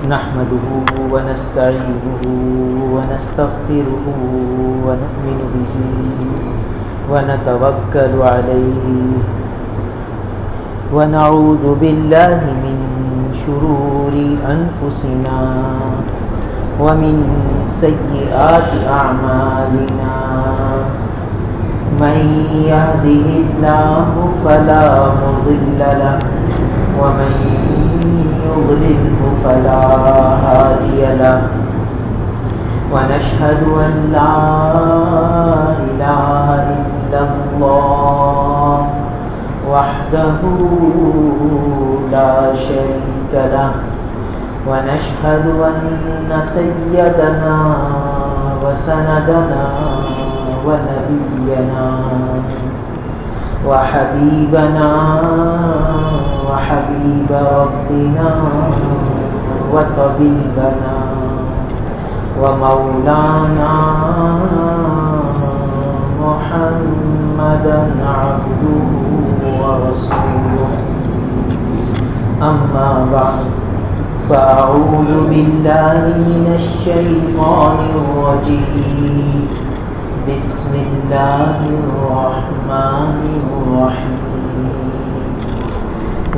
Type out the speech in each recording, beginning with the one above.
نحمده ونستعينه ونستغفره ونؤمن به ونتوكل عليه ونعوذ بالله من شرور أنفسنا ومن سيئات أعمالنا من يهده الله فلا مضل له ومن يضلله فلا هادي له ونشهد أن لا إله إلا الله وحده لا شريك له ونشهد أن سيدنا وسندنا ونبينا وحبيبنا وحبيب ربنا وطبيبنا ومولانا محمدا عبده ورسوله أما بعد فأعوذ بالله من الشيطان الرجيم بسم الله الرحمن الرحيم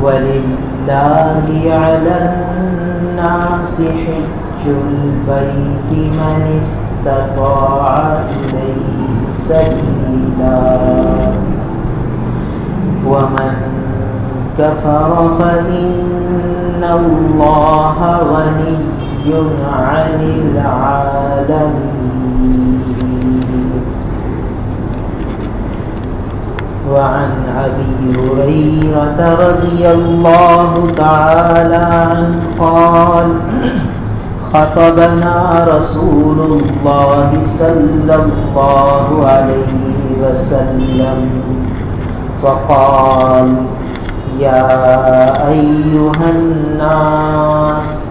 ولله على الناس حج البيت من استطاع إليه سبيلا ومن كفر فإن الله غني عن العالمين. وعن أبي هريرة رضي الله تعالى عنه قال خطبنا رسول الله صلى الله عليه وسلم فقال يا أيها الناس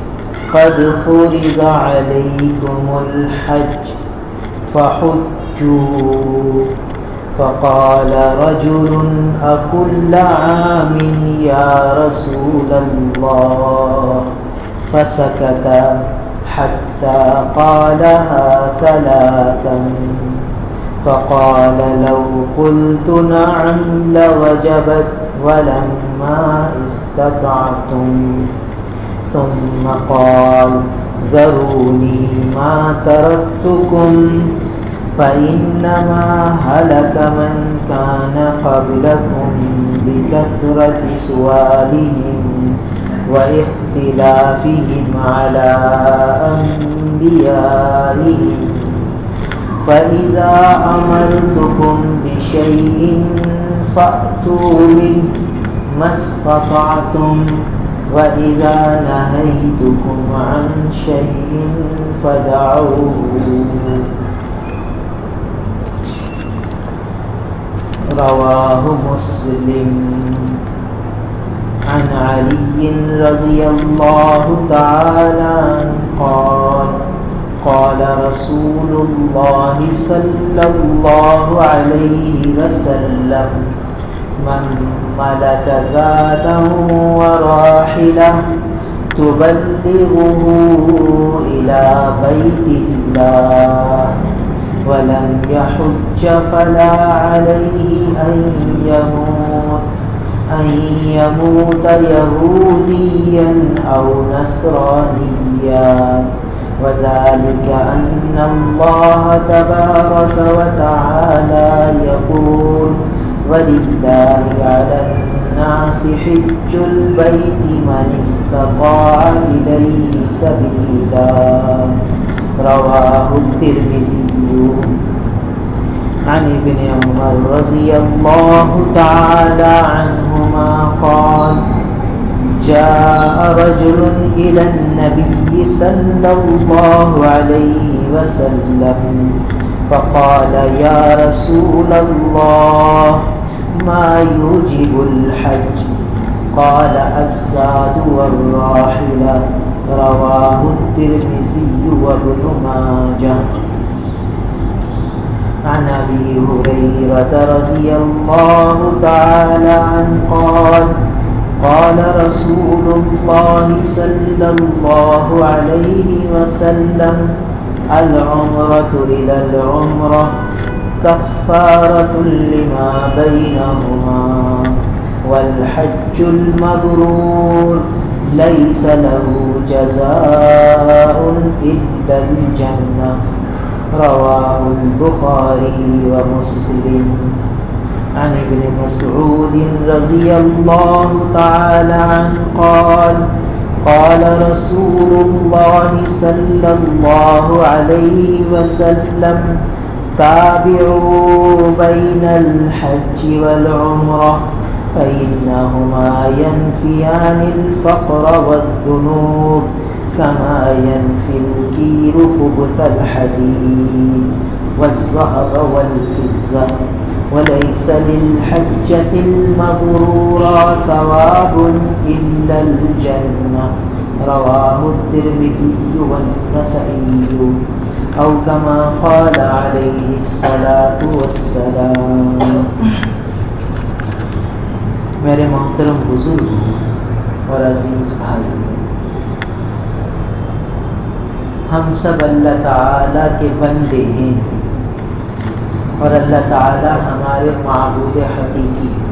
قد فرض عليكم الحج فحجوا فقال رجل أكل عام يا رسول الله فسكت حتى قالها ثلاثا فقال لو قلت نعم لوجبت ولما استطعتم ثم قال ذروني ما تركتكم فإنما هلك من كان قبلكم بكثرة سؤالهم واختلافهم على أنبيائهم فإذا أمرتكم بشيء فأتوا منه ما استطعتم وإذا نهيتكم عن شيء فدعوه. رواه مسلم. عن علي رضي الله تعالى عنه قال قال رسول الله صلى الله عليه وسلم من ملك زادا وراحلة تبلغه إلى بيت الله ولم يحج فلا عليه أن يموت يهوديا أو نصرانيا وذلك أن الله تبارك وتعالى يقول ولله على الناس حج البيت من استطاع إليه سبيلا. رواه الترمذي. عن ابن عمر رضي الله تعالى عنهما قال جاء رجل إلى النبي صلى الله عليه وسلم فقال يا رسول الله ما يوجب الحج؟ قال الزاد والراحلة. رواه الترمذي وابن ماجه. عن أبي هريرة رضي الله تعالى عنه قال قال رسول الله صلى الله عليه وسلم العمرة إلى العمرة كفارة لما بينهما والحج المبرور ليس له جزاء إلا الجنة رواه البخاري ومسلم. عن ابن مسعود رضي الله تعالى عنه قال قال رسول الله صلى الله عليه وسلم تابعوا بين الحج والعمرة فإنهما ينفيان الفقر والذنوب كما ينفي الكير خبث الحديد والذهب والفضة وليس للحجة المبرورة ثواب إلا الجنة رواه الترمذي والنسائي أو كما قال عليه الصلاة والسلام. میرے محترم بزرگ اور عزیز بھائی، ہم سب اللہ تعالیٰ کے بندے ہیں اور اللہ تعالیٰ ہمارے معبود حقیقی ہیں.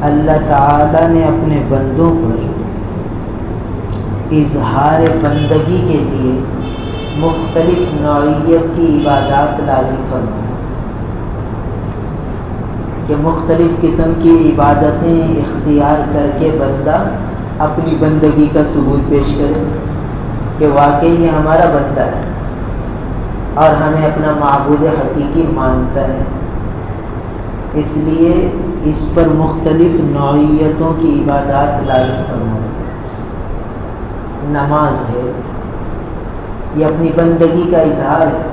اللہ تعالیٰ نے اپنے بندوں پر اظہار بندگی کے لیے مختلف نوعیت کی عبادات لازم فرمائیں کہ مختلف قسم کی عبادتیں اختیار کر کے بندہ اپنی بندگی کا ثبوت پیش کرے کہ واقعی یہ ہمارا بندہ ہے اور ہمیں اپنا معبود حقیقی مانتا ہے. اس لیے اس پر مختلف نوعیتوں کی عبادات لازم فرمائیں. نماز ہے، یہ اپنی بندگی کا اظہار ہے.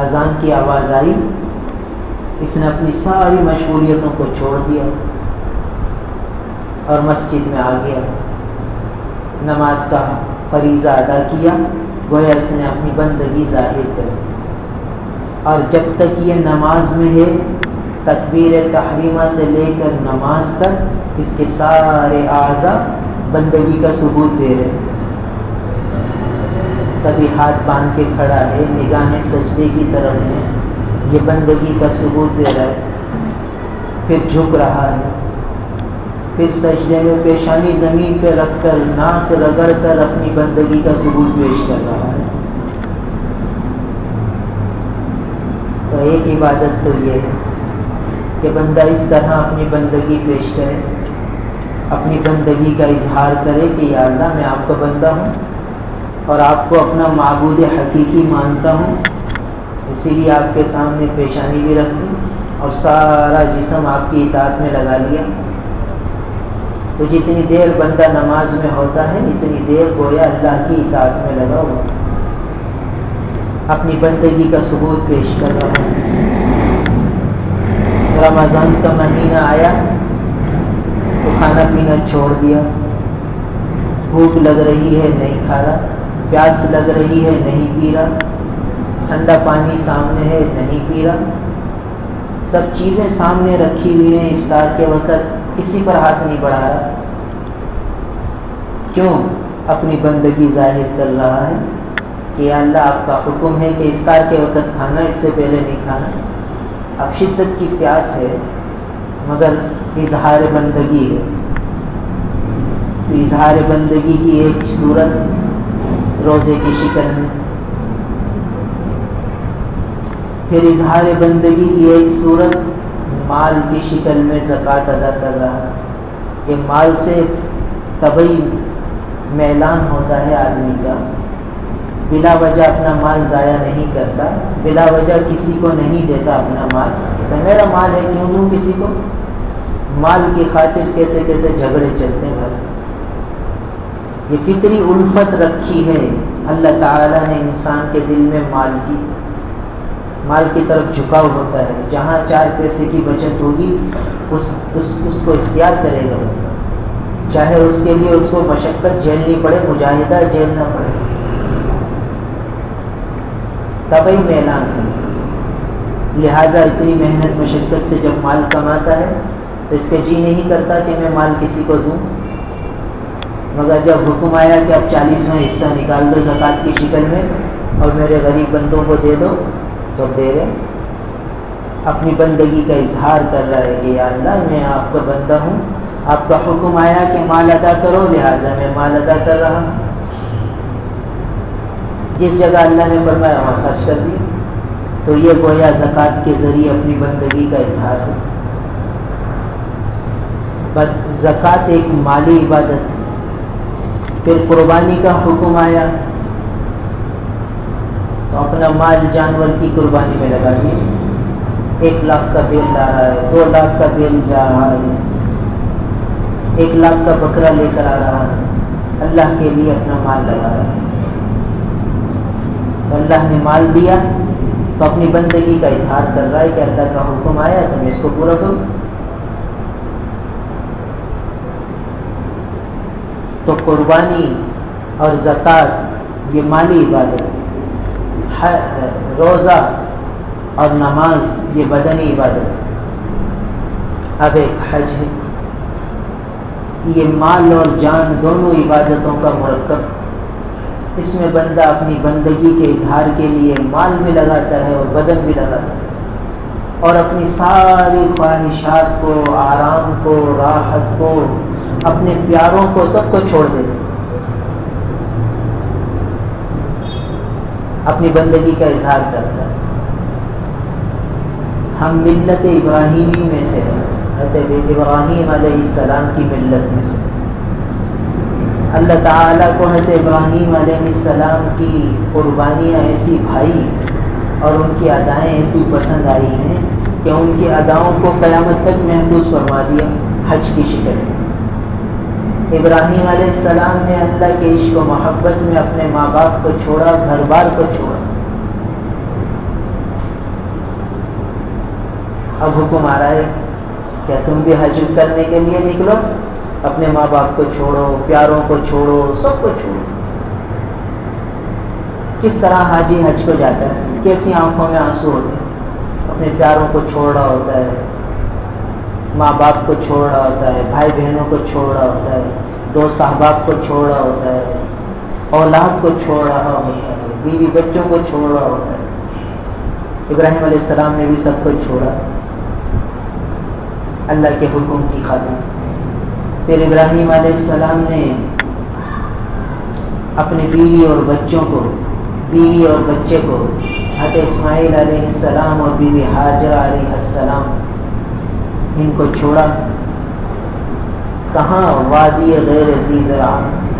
اذان کی آواز آئی، اس نے اپنی ساری مشغولیتوں کو چھوڑ دیا اور مسجد میں آ گیا، نماز کا فریضہ ادا کیا، گویا اس نے اپنی بندگی ظاہر کر دی. اور جب تک یہ نماز میں ہے، تکبیر تحریمہ سے لے کر نماز تک اس کے سارے اعضاء بندگی کا ثبوت دے رہے ہیں. کبھی ہاتھ باندھ کے کھڑا ہے، نگاہیں سجدے کی طرف ہیں، یہ بندگی کا ثبوت دے رہا ہے. پھر جھک رہا ہے، پھر سجدے میں پیشانی زمین پہ رکھ کر ناک رگڑ کر اپنی بندگی کا ثبوت پیش کر رہا ہے. تو ایک عبادت تو یہ ہے کہ بندہ اس طرح اپنی بندگی پیش کرے، اپنی بندگی کا اظہار کرے کہ یا اللہ میں آپ کا بندہ ہوں اور آپ کو اپنا معبود حقیقی مانتا ہوں، اسی لیے آپ کے سامنے پیشانی بھی رکھ دی اور سارا جسم آپ کی اطاعت میں لگا لیا. تو جتنی دیر بندہ نماز میں ہوتا ہے اتنی دیر گویا اللہ کی اطاعت میں لگا ہوا، اپنی بندگی کا ثبوت پیش کر رہا ہے. رمضان کا مہینہ آیا تو کھانا پینا چھوڑ دیا، بھوک لگ رہی ہے نہیں کھا رہا، پیاس لگ رہی ہے نہیں پی رہا، ٹھنڈا پانی سامنے ہے نہیں پی رہا، سب چیزیں سامنے رکھی ہوئی ہیں. افطار کے وقت کسی پر ہاتھ نہیں بڑھا رہا. کیوں؟ اپنی بندگی ظاہر کر رہا ہے کہ یا اللہ آپ کا حکم ہے کہ افطار کے وقت کھانا، اس سے پہلے نہیں کھانا. اب شدت کی پیاس ہے مگر اظہار بندگی ہے. تو اظہار بندگی کی ایک صورت روزے کی شکل میں، پھر اظہار بندگی کی ایک صورت مال کی شکل میں زکوٰۃ ادا کر رہا ہے کہ مال سے طبعی میلان ہوتا ہے آدمی کا، بلا وجہ اپنا مال ضائع نہیں کرتا، بلا وجہ کسی کو نہیں دیتا اپنا مال. تو میرا مال ہے کیوں دوں کسی کو؟ مال کی خاطر کیسے کیسے جھگڑے چلتے ہیں بھائی. یہ فطری الفت رکھی ہے اللہ تعالیٰ نے انسان کے دل میں مال کی طرف جھکاؤ ہوتا ہے. جہاں 4 پیسے کی بچت ہوگی اس کو اختیار کرے گا بندہ، چاہے اس کے لیے اس کو مشقت جھیلنی پڑے، مجاہدہ جھیلنا پڑے. طبعی میلان ہے، لہٰذا اتنی محنت مشقت سے جب مال کماتا ہے تو اس کے جی نہیں کرتا کہ میں مال کسی کو دوں، مگر جب حکم آیا کہ اب 40واں حصہ نکال دو زکوٰۃ کی شکل میں اور میرے غریب بندوں کو دے دو، تو اب دے رہے، اپنی بندگی کا اظہار کر رہا ہے کہ یا اللہ میں آپ کا بندہ ہوں، آپ کا حکم آیا کہ مال ادا کرو، لہٰذا میں مال ادا کر رہا ہوں، جس جگہ اللہ نے فرمایا وہاں خرچ کر دیا۔ تو یہ گویا زکوٰۃ کے ذریعے اپنی بندگی کا اظہار ہے۔ بس زکوٰۃ ایک مالی عبادت ہے۔ پھر قربانی کا حکم آیا تو اپنا مال جانور کی قربانی میں لگا دیا، 1 لاکھ کا بیل لا رہا ہے، 2 لاکھ کا بیل لا رہا ہے، 1 لاکھ کا بکرا لے کر آ رہا ہے، اللہ کے لیے اپنا مال لگا رہا ہے۔ تو اللہ نے مال دیا تو اپنی بندگی کا اظہار کر رہا ہے کہ اللہ کا حکم آیا تو میں اس کو پورا کروں۔ تو قربانی اور زکوٰۃ یہ مالی عبادت، روزہ اور نماز یہ بدنی عبادت۔ اب ایک حج ہے، یہ مال اور جان دونوں عبادتوں کا مرکب، اس میں بندہ اپنی بندگی کے اظہار کے لیے مال بھی لگاتا ہے اور بدن بھی لگاتا ہے، اور اپنی ساری خواہشات کو، آرام کو، راحت کو، اپنے پیاروں کو، سب کو چھوڑ دیتا ہے، اپنی بندگی کا اظہار کرتا ہے۔ ہم ملت ابراہیمی میں سے ہیں، حضرت ابراہیم علیہ السلام کی ملت میں سے۔ اللہ تعالیٰ کو حضرت ابراہیم علیہ السلام کی قربانیاں ایسی بھائی ہیں اور ان کی ادائیں ایسی پسند آئی ہیں کہ ان کی اداؤں کو قیامت تک محفوظ فرما دیا حج کی شکل میں۔ ابراہیم علیہ السلام نے اللہ کے عشق و محبت میں اپنے ماں باپ کو چھوڑا، گھر بار کو چھوڑا۔ اب حکم آ رہا ہے کہ تم بھی حج کرنے کے لیے نکلو، اپنے ماں باپ کو چھوڑو، پیاروں کو چھوڑو، سب کو چھوڑو۔ کس طرح حاجی حج کو جاتا ہے، کیسی آنکھوں میں آنسو ہوتے ہیں، اپنے پیاروں کو چھوڑ رہا ہوتا ہے، ماں باپ کو چھوڑ رہا ہوتا ہے، بھائی بہنوں کو چھوڑ رہا ہوتا ہے، دوست احباب کو چھوڑ رہا ہوتا ہے، اولاد کو چھوڑ رہا ہوتا ہے، بیوی بچوں کو چھوڑ رہا ہوتا ہے۔ ابراہیم علیہ السلام نے بھی سب کو چھوڑا اللہ کے حکم کی خاطر۔ پھر ابراہیم علیہ السلام نے اپنے بیوی اور بچوں کو، بیوی اور بچے کو، حضرت اسماعیل علیہ السلام اور بیوی ہاجرہ علیہ السلام، ان کو چھوڑا کہاں؟ وادی غیر ذی زرع،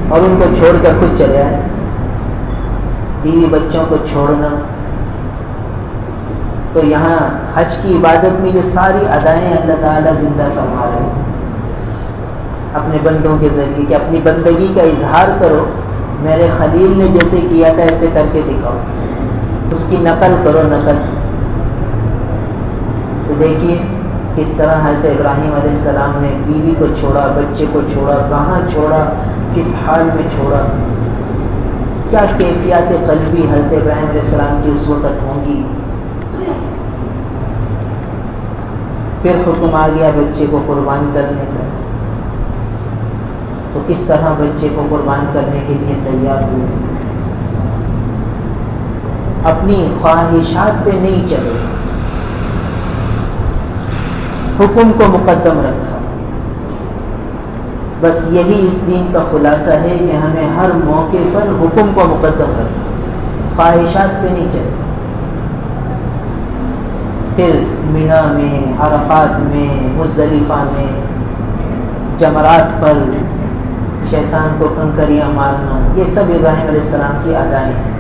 اور ان کو چھوڑ کر خود چلے آئے۔ بیوی بچوں کو چھوڑنا، تو یہاں حج کی عبادت میں یہ ساری ادائیں اللہ تعالیٰ زندہ فرما رہے ہیں اپنے بندوں کے ذریعے کہ اپنی بندگی کا اظہار کرو، میرے خلیل نے جیسے کیا تھا ایسے کر کے دکھاؤ، اس کی نقل کرو، نقل۔ تو دیکھیے کس طرح حضرت ابراہیم علیہ السلام نے بیوی کو چھوڑا، بچے کو چھوڑا، کہاں چھوڑا، کس حال میں چھوڑا، کیا کیفیات قلبی حضرت ابراہیم علیہ السلام کی اس وقت ہوں گی۔ پھر حکم آ گیا بچے کو قربان کرنے کا، تو کس طرح بچے کو قربان کرنے کے لیے تیار ہوئے، اپنی خواہشات پہ نہیں چلے، حکم کو مقدم رکھا۔ بس یہی اس دین کا خلاصہ ہے کہ ہمیں ہر موقع پر حکم کو مقدم رکھنا، خواہشات پہ نہیں چلے۔ پھر مینا میں، عرفات میں، مزدلفہ میں، جمرات پر شیطان کو کنکریاں مارنا، یہ سب ابراہیم علیہ السلام کی ادائیں ہیں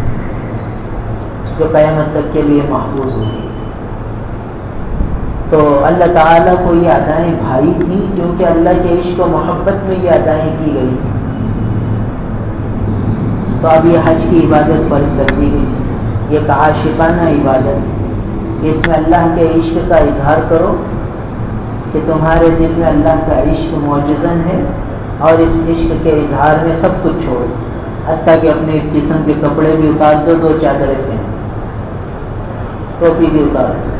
جو قیامت تک کے لیے محفوظ ہوئی۔ تو اللہ تعالیٰ کو یہ ادائیں بھائی تھیں کیونکہ اللہ کے عشق و محبت میں یہ ادائیں کی گئی تھیں۔ تو اب یہ حج کی عبادت فرض کر دی گئی، یہ ایک عاشقانہ عبادت کہ اس میں اللہ کے عشق کا اظہار کرو کہ تمہارے دل میں اللہ کا عشق موجزن ہے، اور اس عشق کے اظہار میں سب کچھ چھوڑو، حتیٰ کہ اپنے جسم کے کپڑے بھی اتار دو، 2 چادریں پہن، ٹوپی بھی اتار دو،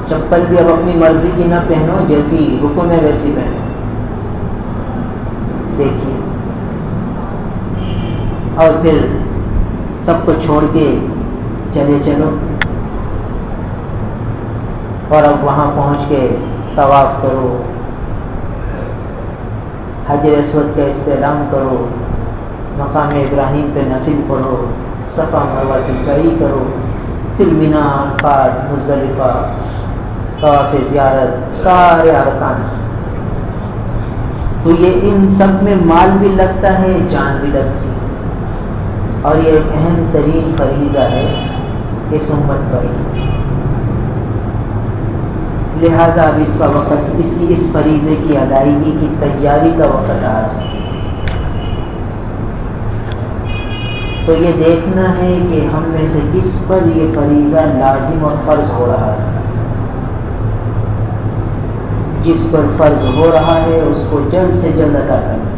چپل بھی اب اپنی مرضی کی نہ پہنو، جیسی حکم ہے ویسی پہنو۔ دیکھیے، اور پھر سب کو چھوڑ کے چلے چلو، اور اب وہاں پہنچ کے طواف کرو، حجر اسود کا استعلام کرو، مقام ابراہیم پہ نفل پڑھو، صفا مروہ کی سعی کرو، پھر مینا، عرفات، مزدلفہ، طواف زیارت، سارے ارکان۔ تو یہ ان سب میں مال بھی لگتا ہے، جان بھی لگتی ہے، اور یہ ایک اہم ترین فریضہ ہے اس امت پر۔ لہٰذا اب اس کا وقت، اس فریضے کی ادائیگی کی تیاری کا وقت آیا ہے۔ تو یہ دیکھنا ہے کہ ہم میں سے کس پر یہ فریضہ لازم اور فرض ہو رہا ہے۔ جس پر فرض ہو رہا ہے اس کو جلد سے جلد ادا کرنا،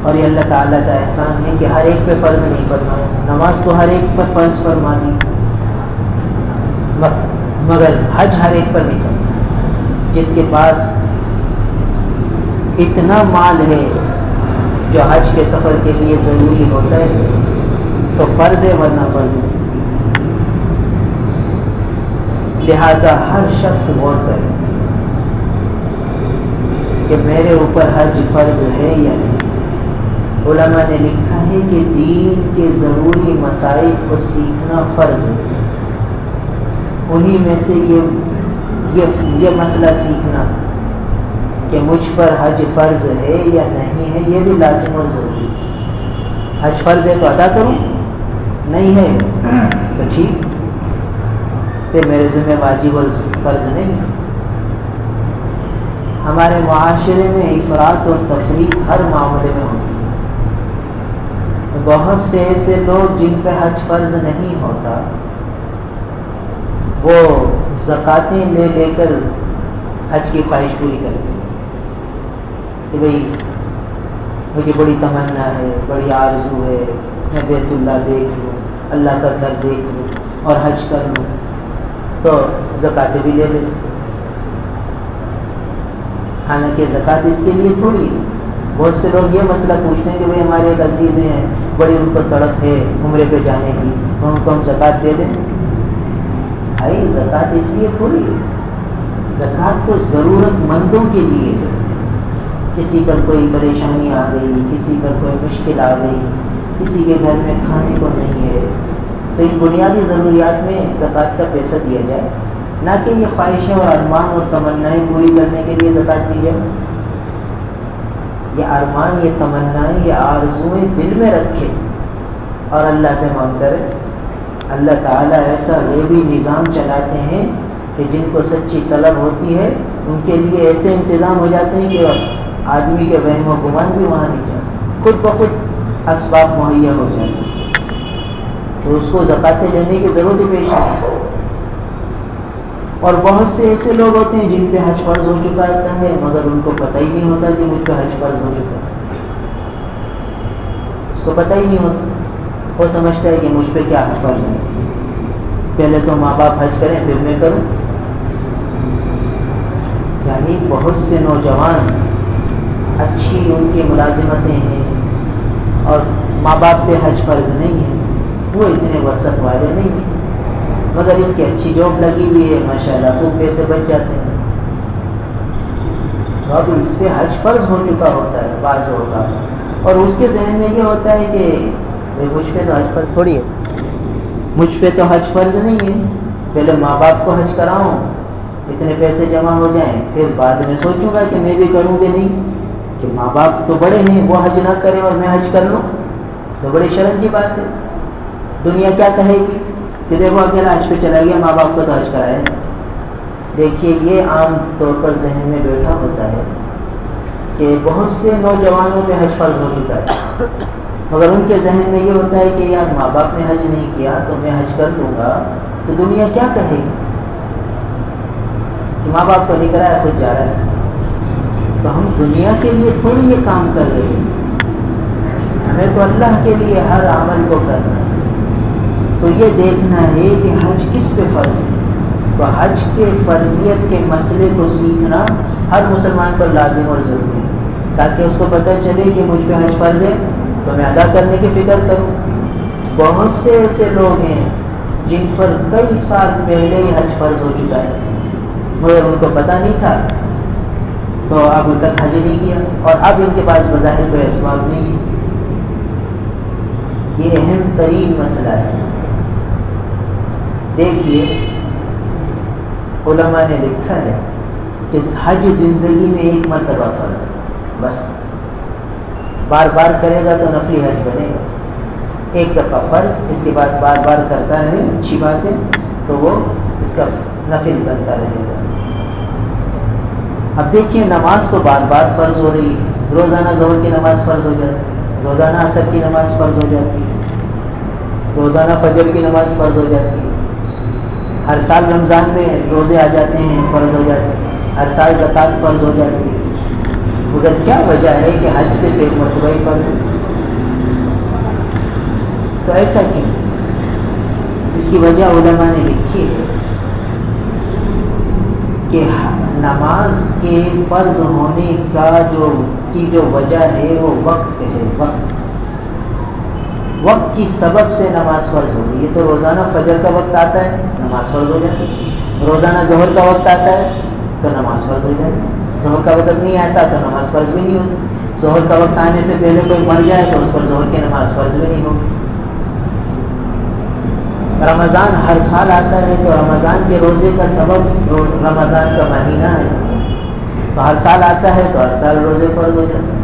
اور یہ اللہ تعالیٰ کا احسان ہے کہ ہر ایک پہ فرض نہیں فرمایا۔ نماز تو ہر ایک پر فرض فرما دی، مگر حج ہر ایک پر نہیں فرمایا۔ جس کے پاس اتنا مال ہے جو حج کے سفر کے لیے ضروری ہوتا ہے تو فرض ہے، ورنہ فرض نہیں۔ لہذا ہر شخص غور کرے کہ میرے اوپر حج فرض ہے یا نہیں۔ علماء نے لکھا ہے کہ دین کے ضروری مسائل کو سیکھنا فرض ہے۔ انہی میں سے یہ مسئلہ سیکھنا کہ مجھ پر حج فرض ہے یا نہیں ہے، یہ بھی لازم اور ضروری ہے۔ حج فرض ہے تو ادا کروں، نہیں ہے تو ٹھیک، پھر میرے ذمہ واجب اور فرض نہیں ہے۔ ہمارے معاشرے میں افراط اور تفریط ہر معاملے میں ہوتی ہے۔ بہت سے ایسے لوگ جن پہ حج فرض نہیں ہوتا، وہ زکاتیں لے لے کر حج کی خواہش پوری کرتے ہیں کہ بھئی مجھے بڑی تمنا ہے، بڑی آرزو ہے، میں بیت اللہ دیکھ لوں، اللہ کا گھر دیکھ لوں اور حج کر لوں، تو زکاتیں بھی لے لیتے۔ حالانکہ زکوٰۃ اس کے لیے تھوڑی ہے۔ بہت سے لوگ یہ مسئلہ پوچھتے ہیں کہ بھئی ہمارے ایک عزیز ہیں، بڑی ان کو تڑپ ہے عمرے پہ جانے کی، تو ان کو ہم زکوٰۃ دے دیں؟ بھائی زکوٰۃ اس لیے تھوڑی ہے، زکوٰۃ تو ضرورت مندوں کے لیے ہے۔ کسی پر کوئی پریشانی آ گئی، کسی پر کوئی مشکل آ گئی، کسی کے گھر میں کھانے کو نہیں ہے، تو ان بنیادی ضروریات میں زکوٰۃ کا پیسہ دیا جائے، نہ کہ یہ خواہشیں اور ارمان اور تمنائیں پوری کرنے کے لیے زکوٰۃ دی جائے۔ یہ ارمان، یہ تمنائیں، یہ آرزوئیں دل میں رکھے اور اللہ سے مانگتا رہے۔ اللہ تعالیٰ ایسا غیبی نظام چلاتے ہیں کہ جن کو سچی طلب ہوتی ہے ان کے لیے ایسے انتظام ہو جاتے ہیں کہ آدمی کے وہم و گمان بھی وہاں نہیں جاتے، خود بخود اسباب مہیا ہو جاتے ہیں، تو اس کو زکاتیں لینے کی ضرورت ہی پیش نہیں۔ اور بہت سے ایسے لوگ ہوتے ہیں جن پہ حج فرض ہو چکا ہے مگر ان کو پتہ ہی نہیں ہوتا کہ مجھ پہ حج فرض ہو چکا ہے، اس کو پتہ ہی نہیں ہوتا۔ وہ سمجھتا ہے کہ مجھ پہ کیا حج فرض ہے، پہلے تو ماں باپ حج کریں پھر میں کروں۔ یعنی بہت سے نوجوان اچھی ان کی ملازمتیں ہیں اور ماں باپ پہ حج فرض نہیں ہے، وہ اتنے وسعت والے نہیں ہیں، مگر اس کی اچھی جاب لگی ہوئی ہے، ماشاءاللہ خوب پیسے بچ جاتے ہیں، تو اب اس پہ حج فرض ہو چکا ہوتا ہے بعض ہوتا ہے، اور اس کے ذہن میں یہ ہوتا ہے کہ مجھ پہ تو حج فرض تھوڑی ہے، مجھ پہ تو حج فرض نہیں ہے، پہلے ماں باپ کو حج کراؤں، اتنے پیسے جمع ہو جائیں، پھر بعد میں سوچوں گا کہ میں بھی کروں گے نہیں، کہ ماں باپ تو بڑے ہیں وہ حج نہ کریں اور میں حج کر لوں، تو بڑی شرم کی بات ہے۔ دنیا کیا کہے گی کہ دیکھو اکیلا حج پہ چلا گیا، ماں باپ کو تو حج کرایا نہیں۔ دیکھیے یہ عام طور پر ذہن میں بیٹھا ہوتا ہے کہ بہت سے نوجوانوں پہ حج فرض ہو چکا ہے، مگر ان کے ذہن میں یہ ہوتا ہے کہ یار ماں باپ نے حج نہیں کیا تو میں حج کر لوں گا تو دنیا کیا کہے گی کہ ماں باپ کو نہیں کرایا خود جا رہا ہے۔ تو ہم دنیا کے لیے تھوڑی یہ کام کر رہے ہیں، ہمیں تو اللہ کے لیے ہر عمل کو کرنا ہے۔ تو یہ دیکھنا ہے کہ حج کس پہ فرض ہے، تو حج کے فرضیت کے مسئلے کو سیکھنا ہر مسلمان پر لازم اور ضروری ہے، تاکہ اس کو پتہ چلے کہ مجھ پہ حج فرض ہے تو میں ادا کرنے کی فکر کروں۔ بہت سے ایسے لوگ ہیں جن پر کئی سال پہلے ہی حج فرض ہو چکا ہے، مگر ان کو پتہ نہیں تھا تو اب تک حج نہیں کیا، اور اب ان کے پاس بظاہر کوئی اسباب نہیں ہے۔ یہ اہم ترین مسئلہ ہے۔ دیکھیے علماء نے لکھا ہے کہ حج زندگی میں ایک مرتبہ فرض ہے، بس بار بار کرے گا تو نفلی حج بنے گا۔ ایک دفعہ فرض، اس کے بعد بار بار کرتا رہے، اچھی بات ہے، تو وہ اس کا نفل بنتا رہے گا۔ اب دیکھیے نماز تو بار بار فرض ہو رہی ہے، روزانہ ظہر کی نماز فرض ہو جاتی ہے، روزانہ عصر کی نماز فرض ہو جاتی ہے، روزانہ فجر کی نماز فرض ہو جاتی ہے، ہر سال رمضان میں روزے آ جاتے ہیں، فرض ہو جاتے ہیں، ہر سال زکوٰۃ فرض ہو جاتی ہے، مگر کیا وجہ ہے کہ حج صرف ایک مرتبہ ہی فرض ہے؟ تو ایسا کیوں؟ اس کی وجہ علماء نے لکھی ہے کہ نماز کے فرض ہونے کا جو وجہ ہے وہ وقت ہے۔ وقت کی سبب سے نماز فرض ہو رہی ہے، تو روزانہ فجر کا وقت آتا ہے نماز فرض ہو جاتی ہے، روزانہ ظہر کا وقت آتا ہے تو نماز فرض ہو جاتی ہے، ظہر کا وقت نہیں آتا تو نماز فرض بھی نہیں ہوتی، ظہر کا وقت آنے سے پہلے کوئی مر جائے تو اس پر ظہر کی نماز فرض بھی نہیں ہوگی۔ رمضان ہر سال آتا ہے تو رمضان کے روزے کا سبب رمضان کا مہینہ ہے، تو ہر سال آتا ہے تو ہر سال روزے فرض ہو جاتے ہیں۔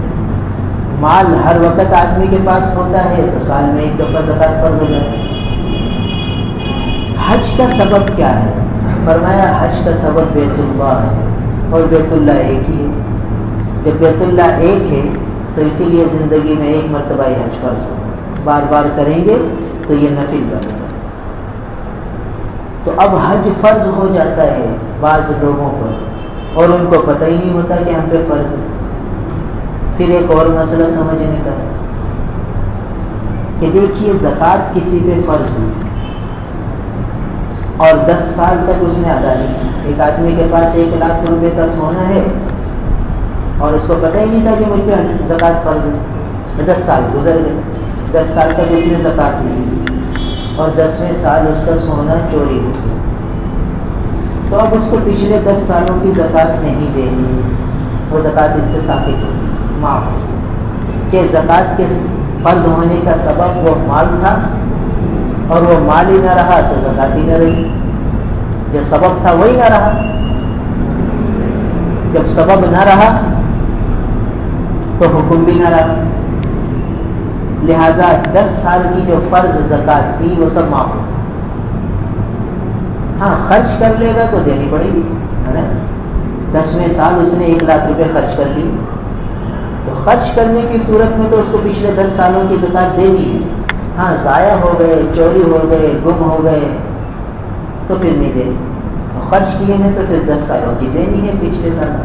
مال ہر وقت آدمی کے پاس ہوتا ہے تو سال میں ایک دفعہ زکوٰۃ فرض ہو جاتی ہے۔ حج کا سبب کیا ہے؟ فرمایا حج کا سبب بیت اللہ ہے، اور بیت اللہ ایک ہی ہے۔ جب بیت اللہ ایک ہے تو اسی لیے زندگی میں ایک مرتبہ ہی حج فرض ہوگا، بار بار کریں گے تو یہ نفل بنے گا۔ تو اب حج فرض ہو جاتا ہے بعض لوگوں پر اور ان کو پتہ ہی نہیں ہوتا کہ ہم پہ فرض ہے۔ پھر ایک اور مسئلہ سمجھنے کا ہے کہ دیکھیے زکوٰۃ کسی پہ فرض ہوئی اور 10 سال تک اس نے ادا نہیں کی۔ ایک آدمی کے پاس 1 لاکھ روپے کا سونا ہے اور اس کو پتہ ہی نہیں تھا کہ مجھ پہ زکوٰۃ فرض ہے، 10 سال گزر گئے، 10 سال تک اس نے زکوٰۃ نہیں دی اور 10ویں سال اس کا سونا چوری ہو گیا، تو اب اس کو پچھلے 10 سالوں کی زکوٰۃ نہیں دینی، وہ زکوٰۃ اس سے ثابت ہوگی، معاف، کہ زکوٰۃ کے فرض ہونے کا سبب وہ مال تھا اور وہ مال ہی نہ رہا تو زکوٰۃ ہی نہ رہی، جو سبب تھا وہی نہ رہا، جب سبب نہ رہا تو حکم بھی نہ رہا، لہذا 10 سال کی جو فرض زکوٰۃ تھی وہ سب معاف ہو۔ ہاں خرچ کر لے گا تو دینی پڑے گی، ہے نا؟ 10ویں سال اس نے 1 لاکھ روپے خرچ کر لی، تو خرچ کرنے کی صورت میں تو اس کو پچھلے 10 سالوں کی زکوٰۃ دینی ہے۔ ہاں ضائع ہو گئے، چوری ہو گئے، گم ہو گئے تو پھر نہیں دینی، خرچ کیے ہیں تو پھر 10 سالوں کی دینی ہے پچھلے سال۔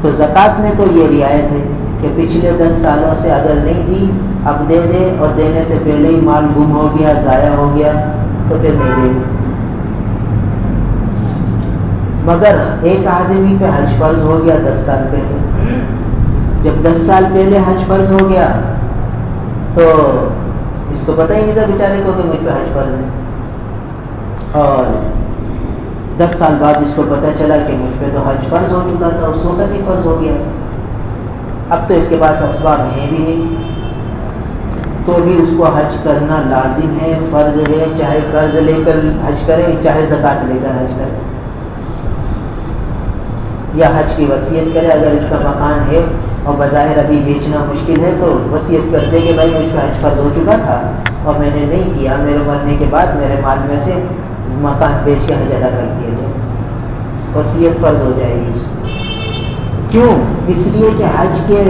تو زکوٰۃ میں تو یہ رعایت ہے کہ پچھلے 10 سالوں سے اگر نہیں دی اب دے دے، اور دینے سے پہلے ہی مال گم ہو گیا، ضائع ہو گیا تو پھر نہیں دے۔ مگر ایک آدمی پہ حج فرض ہو گیا 10 سال پہلے، جب 10 سال پہلے حج فرض ہو گیا تو اس کو پتہ ہی نہیں تھا بیچارے کو کہ مجھ پہ حج فرض ہے، اور 10 سال بعد اس کو پتہ چلا کہ مجھ پہ تو حج فرض ہو چکا تھا، اس وقت ہی فرض ہو گیا، اب تو اس کے پاس اسباب ہیں بھی نہیں، تو بھی اس کو حج کرنا لازم ہے، فرض ہے، چاہے قرض لے کر حج کرے، چاہے زکوٰۃ لے کر حج کرے، یا حج کی وصیت کرے۔ اگر اس کا مکان ہے اور بظاہر ابھی بیچنا مشکل ہے تو وصیت کر دے کہ بھائی مجھ پہ حج فرض ہو چکا تھا اور میں نے نہیں کیا، میرے مرنے کے بعد میرے مال میں سے مکان بیچ کے حج ادا کر دیا جائے، وصیت فرض ہو جائے گی اس میں۔ کیوں؟ اس لیے کہ حج کے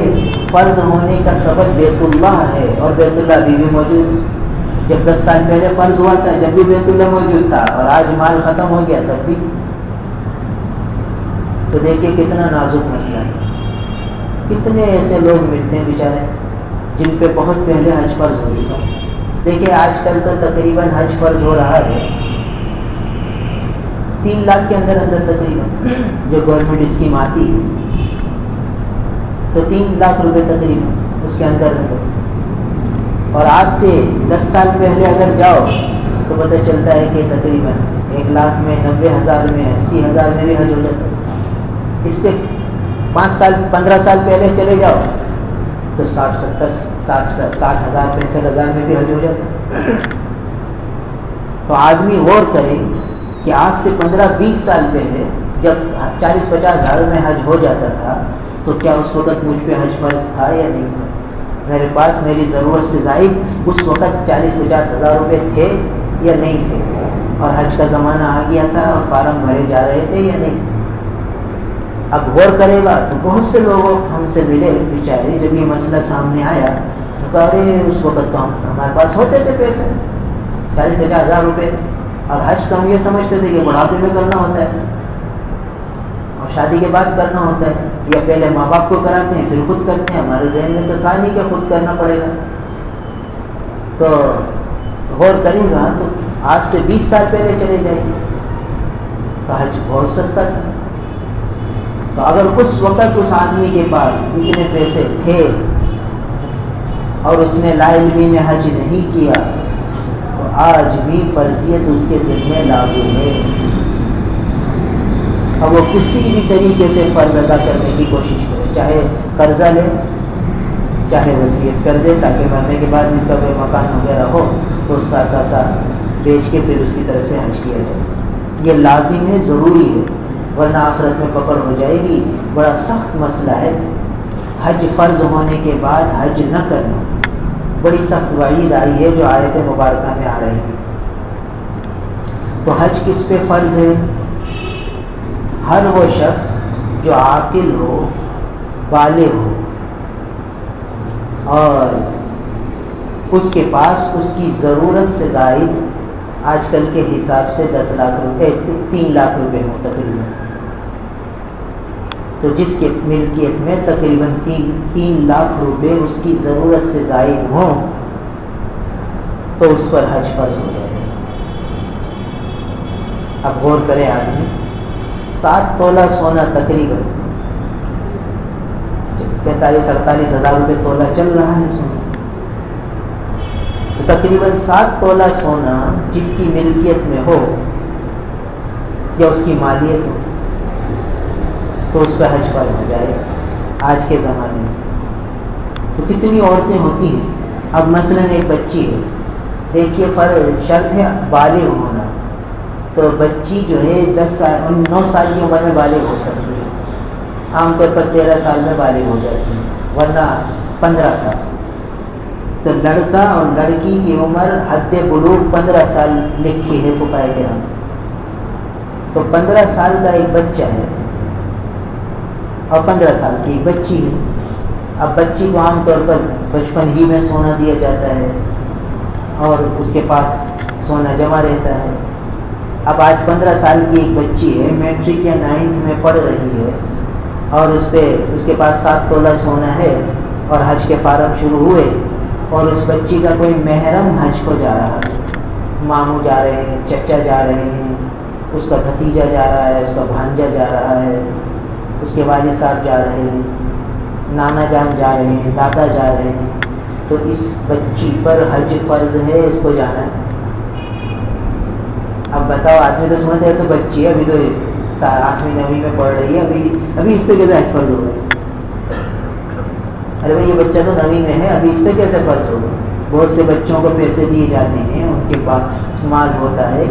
فرض ہونے کا سبب بیت اللہ ہے، اور بیت اللہ ابھی بھی موجود ہے۔ جب 10 سال پہلے فرض ہوا تھا جب بھی بیت اللہ موجود تھا، اور آج مال ختم ہو گیا تب بھی۔ تو دیکھیے کتنا نازک مسئلہ ہے، کتنے ایسے لوگ ملتے ہیں بیچارے جن پہ بہت پہلے حج فرض ہو چکا۔ دیکھیے آج کل تو تقریباً حج فرض ہو رہا ہے 3 لاکھ کے اندر اندر تقریباً جو گورنمنٹ اسکیم آتی ہے، تو 3 لاکھ روپے تقریباً اس کے اندر اندر. اور آج سے 10 سال پہلے اگر جاؤ تو پتہ چلتا ہے کہ تقریباً 1 لاکھ میں 90,000 میں 80,000 میں بھی حج ہو جاتا ہے. اس سے 5 سال 15 سال پہلے چلے جاؤ تو 60,000 65,000 میں بھی حج ہو جاتا ہے. تو آدمی غور کرے کہ آج سے 15-20 سال پہلے جب 40-50,000 میں حج ہو جاتا تھا تو کیا اس وقت مجھ پہ حج فرض تھا یا نہیں تھا؟ میرے پاس میری ضرورت سے زائد اس وقت 40-50,000 روپے تھے یا نہیں تھے؟ اور حج کا زمانہ آ گیا تھا اور فارم بھرے جا رہے تھے یا نہیں؟ اب غور کرے گا تو بہت سے لوگ ہم سے ملے بیچارے، جب یہ مسئلہ سامنے آیا تو کہا ارے اس وقت تو ہمارے پاس ہوتے تھے پیسے 40-50,000 روپے، اور حج تو ہم یہ سمجھتے تھے کہ بڑھاپے میں کرنا ہوتا ہے اور شادی کے بعد کرنا ہوتا ہے، یا پہلے ماں باپ کو کراتے ہیں پھر خود کرتے ہیں. ہمارے ذہن میں تو تھا نہیں کہ خود کرنا پڑے گا. تو غور کریں گا تو آج سے 20 سال پہلے چلے جائیں تو حج بہت سستا تھا. تو اگر اس وقت اس آدمی کے پاس اتنے پیسے تھے اور اس نے لا علمی میں حج نہیں کیا تو آج بھی فرضیت اس کے ذمہ لاگو ہے. اب وہ کسی بھی طریقے سے فرض ادا کرنے کی کوشش کرے، چاہے قرضہ لے چاہے وصیت کر دے تاکہ مرنے کے بعد اس کا کوئی مکان وغیرہ ہو تو اس کا اثاثہ بیچ کے پھر اس کی طرف سے حج کیا جائے. یہ لازم ہے، ضروری ہے، ورنہ آخرت میں پکڑ ہو جائے گی. بڑا سخت مسئلہ ہے حج فرض ہونے کے بعد حج نہ کرنا. بڑی سخت وعید آئی ہے جو آیت مبارکہ میں آ رہی ہے. تو حج کس پہ فرض ہے؟ ہر وہ شخص جو عاقل ہو، بالغ ہو اور اس کے پاس اس کی ضرورت سے زائد آج کل کے حساب سے 10 لاکھ روپے 3 لاکھ روپے ہوں تقریباً. تو جس کے ملکیت میں تقریباً 3 لاکھ روپے اس کی ضرورت سے زائد ہوں تو اس پر حج فرض ہو جائے. اب غور کرے آدمی، 7 تولہ سونا تقریباً 45-48 ہزار روپے تولہ چل رہا ہے سونا. تو تقریباً 7 تولہ سونا جس کی ملکیت میں ہو یا اس کی مالیت ہو تو اس پہ حج فرض ہو جائے آج کے زمانے میں. تو کتنی عورتیں ہوتی ہیں. اب مثلاً ایک بچی ہے، دیکھیے شرط ہے بالغ ہونا، تو بچی جو ہے 9 سال کی عمر میں بالغ ہو سکتی ہے. عام طور پر 13 سال میں بالغ ہو جاتی ہے، ورنہ 15 سال. تو لڑکا اور لڑکی کی عمر حد بلوغ 15 سال لکھی ہے فقہاء کرام. تو 15 سال کا ایک بچہ ہے اور 15 سال کی ایک بچی ہے. اب بچی کو عام طور پر بچپن ہی میں سونا دیا جاتا ہے اور اس کے پاس سونا جمع رہتا ہے. اب آج 15 سال کی ایک بچی ہے، میٹرک یا 9th میں پڑھ رہی ہے اور اس کے پاس 7 تولہ سونا ہے اور حج کے فارم شروع ہوئے اور اس بچی کا کوئی محرم حج کو جا رہا ہے، ماموں جا رہے ہیں، چچا جا رہے ہیں، اس کا بھتیجا جا رہا ہے، اس کا بھانجا جا رہا ہے، اس کے والد صاحب جا رہے ہیں، نانا جان جا رہے ہیں، دادا جا رہے ہیں. تو اس بچی پر حج فرض ہے، اس کو جانا ہے. اب بتاؤ، آدمی تو سمجھتا ہے تو بچی ہے، ابھی تو 8ویں 9ویں میں پڑھ رہی ہے، ابھی اس پہ کیسے حج فرض ہوگا؟ ارے بھائی یہ بچہ تو 9ویں میں ہے، ابھی اس پہ کیسے فرض ہوگا؟ بہت سے بچوں کو پیسے دیے جاتے ہیں، ان کے پاس مال ہوتا ہے،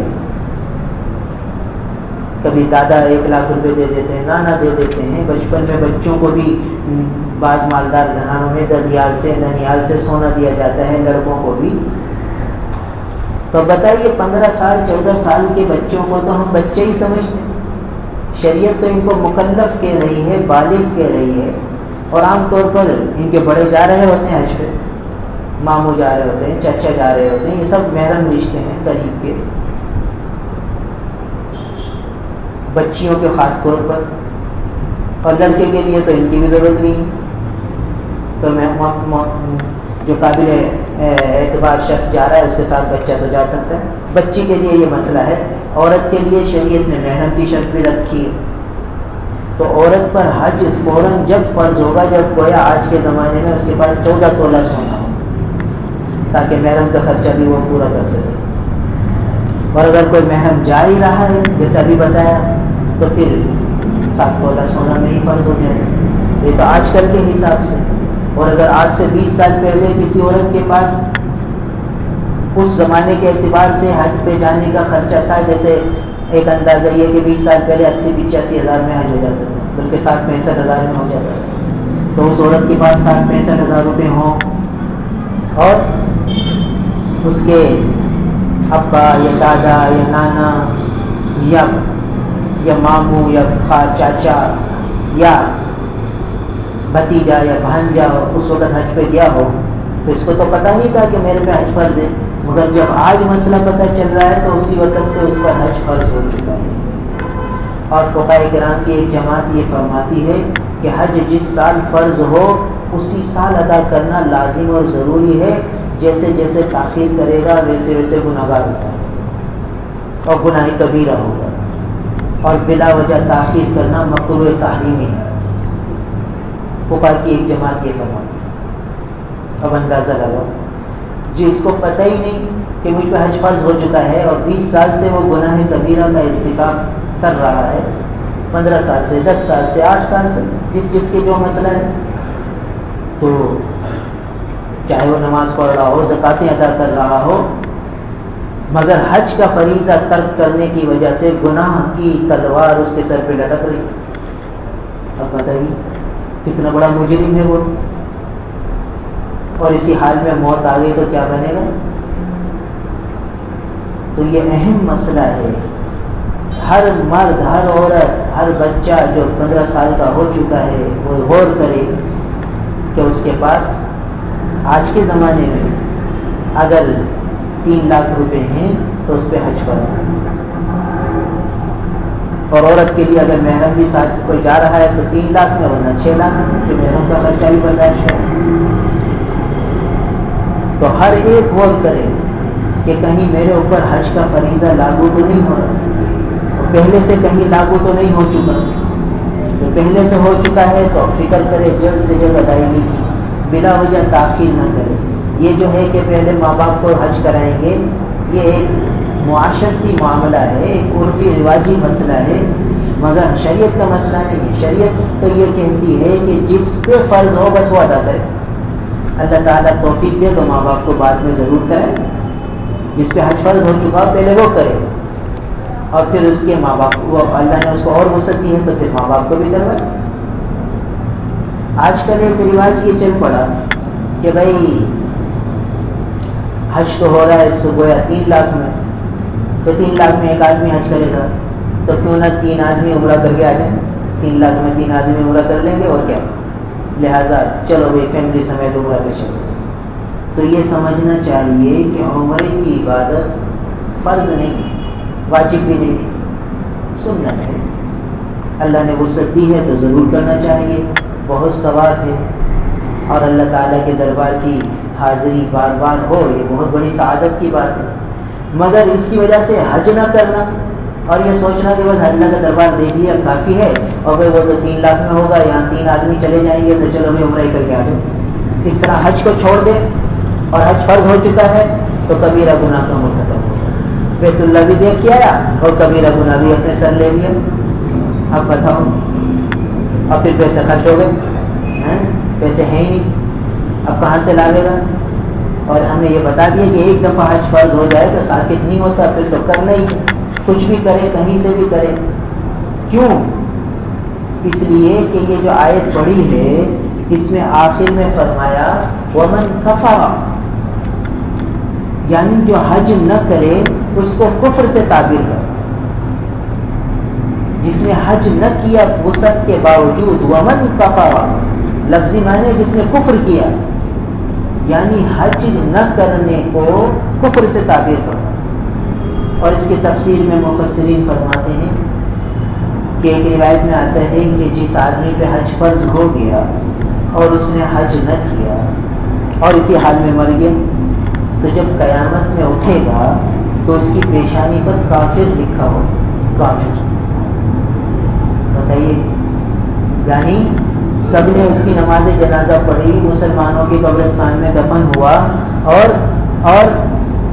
کبھی دادا 1 لاکھ روپے دے دیتے ہیں، نانا دے دیتے ہیں. بچپن میں بچوں کو بھی بعض مالدار گھرانوں میں ددیال سے ننیال سے سونا دیا جاتا ہے، لڑکوں کو بھی. تو بتائیے 15 سال 14 سال کے بچوں کو تو ہم بچے ہی سمجھتے ہیں. شریعت تو ان کو مکلف کہہ رہی ہے، بالغ کہہ رہی ہے، اور عام طور پر ان کے بڑے جا رہے ہوتے ہیں حج پہ، ماموں جا رہے ہوتے ہیں، چچا جا رہے ہوتے ہیں. یہ سب محرم رشتے ہیں قریب کے. بچیوں کے خاص طور پر، اور لڑکے کے لیے تو ان کی بھی ضرورت نہیں ہے. تو میں جو قابل اعتبار شخص جا رہا ہے اس کے ساتھ بچہ تو جا سکتا ہے. بچی کے لیے یہ مسئلہ ہے. عورت کے لیے شریعت نے محرم کی شرط بھی رکھی ہے. تو عورت پر حج فوراً جب فرض ہوگا جب گویا آج کے زمانے میں اس کے پاس 14 تولہ سونا ہو تاکہ محرم کا خرچہ بھی وہ پورا کر سکے. اور اگر کوئی محرم جا ہی رہا ہے جیسے ابھی بتایا تو پھر 7 تولہ سونا میں ہی فرض ہو جائے. یہ تو آج کل کے حساب سے. اور اگر آج سے 20 سال پہلے کسی عورت کے پاس اس زمانے کے اعتبار سے حج پہ جانے کا خرچہ تھا، جیسے ایک اندازہ یہ کہ 20 سال پہلے 80-85 ہزار میں حج ہو جاتا تھا، بلکہ 60-65 ہزار میں ہو جاتا تھا، تو اس عورت کے پاس 60-65 ہزار روپے ہوں اور اس کے ابا یا دادا یا نانا یا ماموں یا چاچا یا بھتیجا یا بھانجا اس وقت حج پہ گیا ہو تو اس کو تو پتہ نہیں تھا کہ میرے پہ حج فرض ہے. مگر جب آج مسئلہ پتہ چل رہا ہے تو اسی وقت سے اس پر حج فرض ہو چکا ہے. اور فقہاء کرام کی ایک جماعت یہ فرماتی ہے کہ حج جس سال فرض ہو اسی سال ادا کرنا لازم اور ضروری ہے. جیسے جیسے تاخیر کرے گا ویسے ویسے گناہگار ہوتا ہے اور گناہ کبیرہ ہوگا. اور بلا وجہ تاخیر کرنا مکروہ تحریمی ہے. فقہاء کی ایک جماعت یہ فرماتی ہے. اب اندازہ لگاؤ جس کو پتہ ہی نہیں کہ مجھ پہ حج فرض ہو چکا ہے اور 20 سال سے وہ گناہ کبیرہ کا ارتکاب کر رہا ہے، 15 سال سے 10 سال سے 8 سال سے جس کے جو مسئلہ ہے، تو چاہے وہ نماز پڑھ رہا ہو، زکاتیں ادا کر رہا ہو، مگر حج کا فریضہ ترک کرنے کی وجہ سے گناہ کی تلوار اس کے سر پہ لٹک رہی. اب بتائیے کتنا بڑا مجرم ہے وہ. اور اسی حال میں موت آ گئی تو کیا بنے گا. تو یہ اہم مسئلہ ہے. ہر مرد، ہر عورت، ہر بچہ جو 15 سال کا ہو چکا ہے وہ غور کرے کہ اس کے پاس آج کے زمانے میں اگر 3 لاکھ روپے ہیں تو اس پہ حج فرض ہے. اور عورت کے لیے اگر محرم بھی ساتھ کوئی جا رہا ہے تو 3 لاکھ میں، ورنہ 6 لاکھ کہ محرم کا خرچہ بھی برداشت ہے. تو ہر ایک غور کرے کہ کہیں میرے اوپر حج کا فریضہ لاگو تو نہیں ہو رہا، پہلے سے کہیں لاگو تو نہیں ہو چکا. تو پہلے سے ہو چکا ہے تو فکر کرے جلد سے جلد ادائیگی کی، بلا وجہ تاخیر نہ کرے. یہ جو ہے کہ پہلے ماں باپ کو حج کرائیں گے، یہ ایک معاشرتی معاملہ ہے، ایک عرفی رواجی مسئلہ ہے، مگر شریعت کا مسئلہ نہیں ہے. شریعت تو یہ کہتی ہے کہ جس پہ فرض ہو بس وہ ادا کرے. اللہ تعالیٰ توفیق دے تو ماں باپ کو بعد میں ضرور کرے. جس پہ حج فرض ہو چکا پہلے وہ کرے اور پھر اس کے ماں باپ کو اللہ نے اس کو اور وسعت دی ہے تو پھر ماں باپ کو بھی کروائے. آج کل ایک رواج یہ چل پڑا کہ بھائی حج تو ہو رہا ہے اس کو گویا 3 لاکھ میں، تو 3 لاکھ میں ایک آدمی حج کرے گا تو کیوں نہ 3 آدمی عمرہ کر کے آ جائیں. 3 لاکھ میں 3 آدمی عمرہ کر لیں گے اور کیا، لہٰذا چلو بھائی فیملی سمیت عمرہ پہ چلو. تو یہ سمجھنا چاہیے کہ عمرے کی عبادت فرض نہیں ہے، واجب بھی نہیں ہے، سنت ہے. اللہ نے وسعت دی ہے تو ضرور کرنا چاہیے، بہت ثواب ہے. اور اللہ تعالیٰ کے دربار کی حاضری بار بار ہو یہ بہت بڑی سعادت کی بات ہے. مگر اس کی وجہ سے حج نہ کرنا اور یہ سوچنا کہ بس اللہ کا دربار دیکھ لیا کافی ہے اور بھائی وہ تو 3 لاکھ میں ہوگا، یہاں 3 آدمی چلے جائیں گے تو چلو بھائی عمرہ ہی کر کے آ جاؤ. اس طرح حج کو چھوڑ دے اور حج فرض ہو چکا ہے تو کبیرہ گناہ کا مرتکب ہوگا. بیت اللہ بھی دیکھ کے آیا اور کبیرہ گناہ بھی اپنے سر لے لیا. اب بتاؤ، اور پھر پیسے خرچ ہو گئے، پیسے ہیں ہی نہیں، اب کہاں سے لاگے گا. اور ہم نے یہ بتا دیا کہ ایک دفعہ حج فرض ہو جائے تو ساکت نہیں ہوتا، پھر تو کرنا ہی ہے، کچھ بھی کرے کہیں سے بھی کرے. کیوں؟ اس لیے کہ یہ جو آیت پڑھی ہے اس میں آخر میں فرمایا ومن کفر، یعنی جو حج نہ کرے اس کو کفر سے تعبیر کر. جس نے حج نہ کیا وسعت کے باوجود، ومن کفر لفظی معنی جس نے کفر کیا، یعنی حج نہ کرنے کو کفر سے تعبیر کرنا. اور اس کی تفسیر میں مفسرین فرماتے ہیں کہ ایک روایت میں آتا ہے کہ جس آدمی پہ حج فرض ہو گیا اور اس نے حج نہ کیا اور اسی حال میں مر گیا تو جب قیامت میں اٹھے گا تو اس کی پیشانی پر کافر لکھا ہو، کافر. بتائیے، یعنی سب نے اس کی نماز جنازہ پڑھی، مسلمانوں کے قبرستان میں دفن ہوا، اور